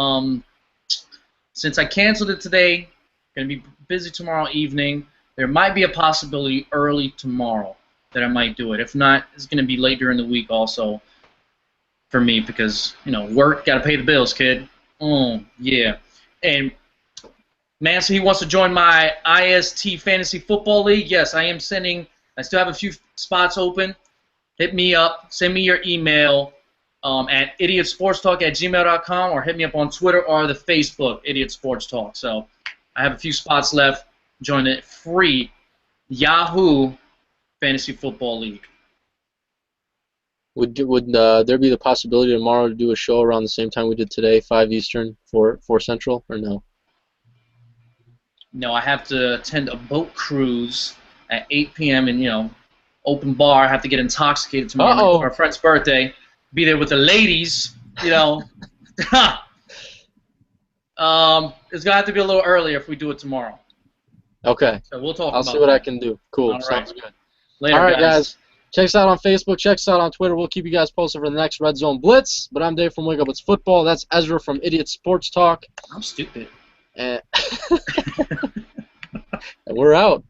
Since I canceled it today, going to be busy tomorrow evening. There might be a possibility early tomorrow that I might do it. If not, it's going to be late during the week also for me because, you know, work, got to pay the bills, kid. Yeah. And Manson, he wants to join my IST Fantasy Football League. Yes, I still have a few spots open. Hit me up. Send me your email at idiotsportstalk@gmail.com or hit me up on Twitter or the Facebook, Idiot Sports Talk. So I have a few spots left. Join the free Yahoo Fantasy Football League. Would there be the possibility tomorrow to do a show around the same time we did today, 5 Eastern, 4 Central, or no? No, I have to attend a boat cruise at 8 p.m. and, you know, open bar. I have to get intoxicated tomorrow night for my friend's birthday. Be there with the ladies you know, it's gonna have to be a little earlier if we do it tomorrow. Okay. So we'll talk. I'll see what I can do. Cool. All Sounds right. good. Later, All right, guys. Check us out on Facebook. Check us out on Twitter. We'll keep you guys posted for the next Red Zone Blitz. But I'm Dave from Wake Up It's Football. That's Ezra from Idiot Sports Talk. I'm stupid. And, and we're out.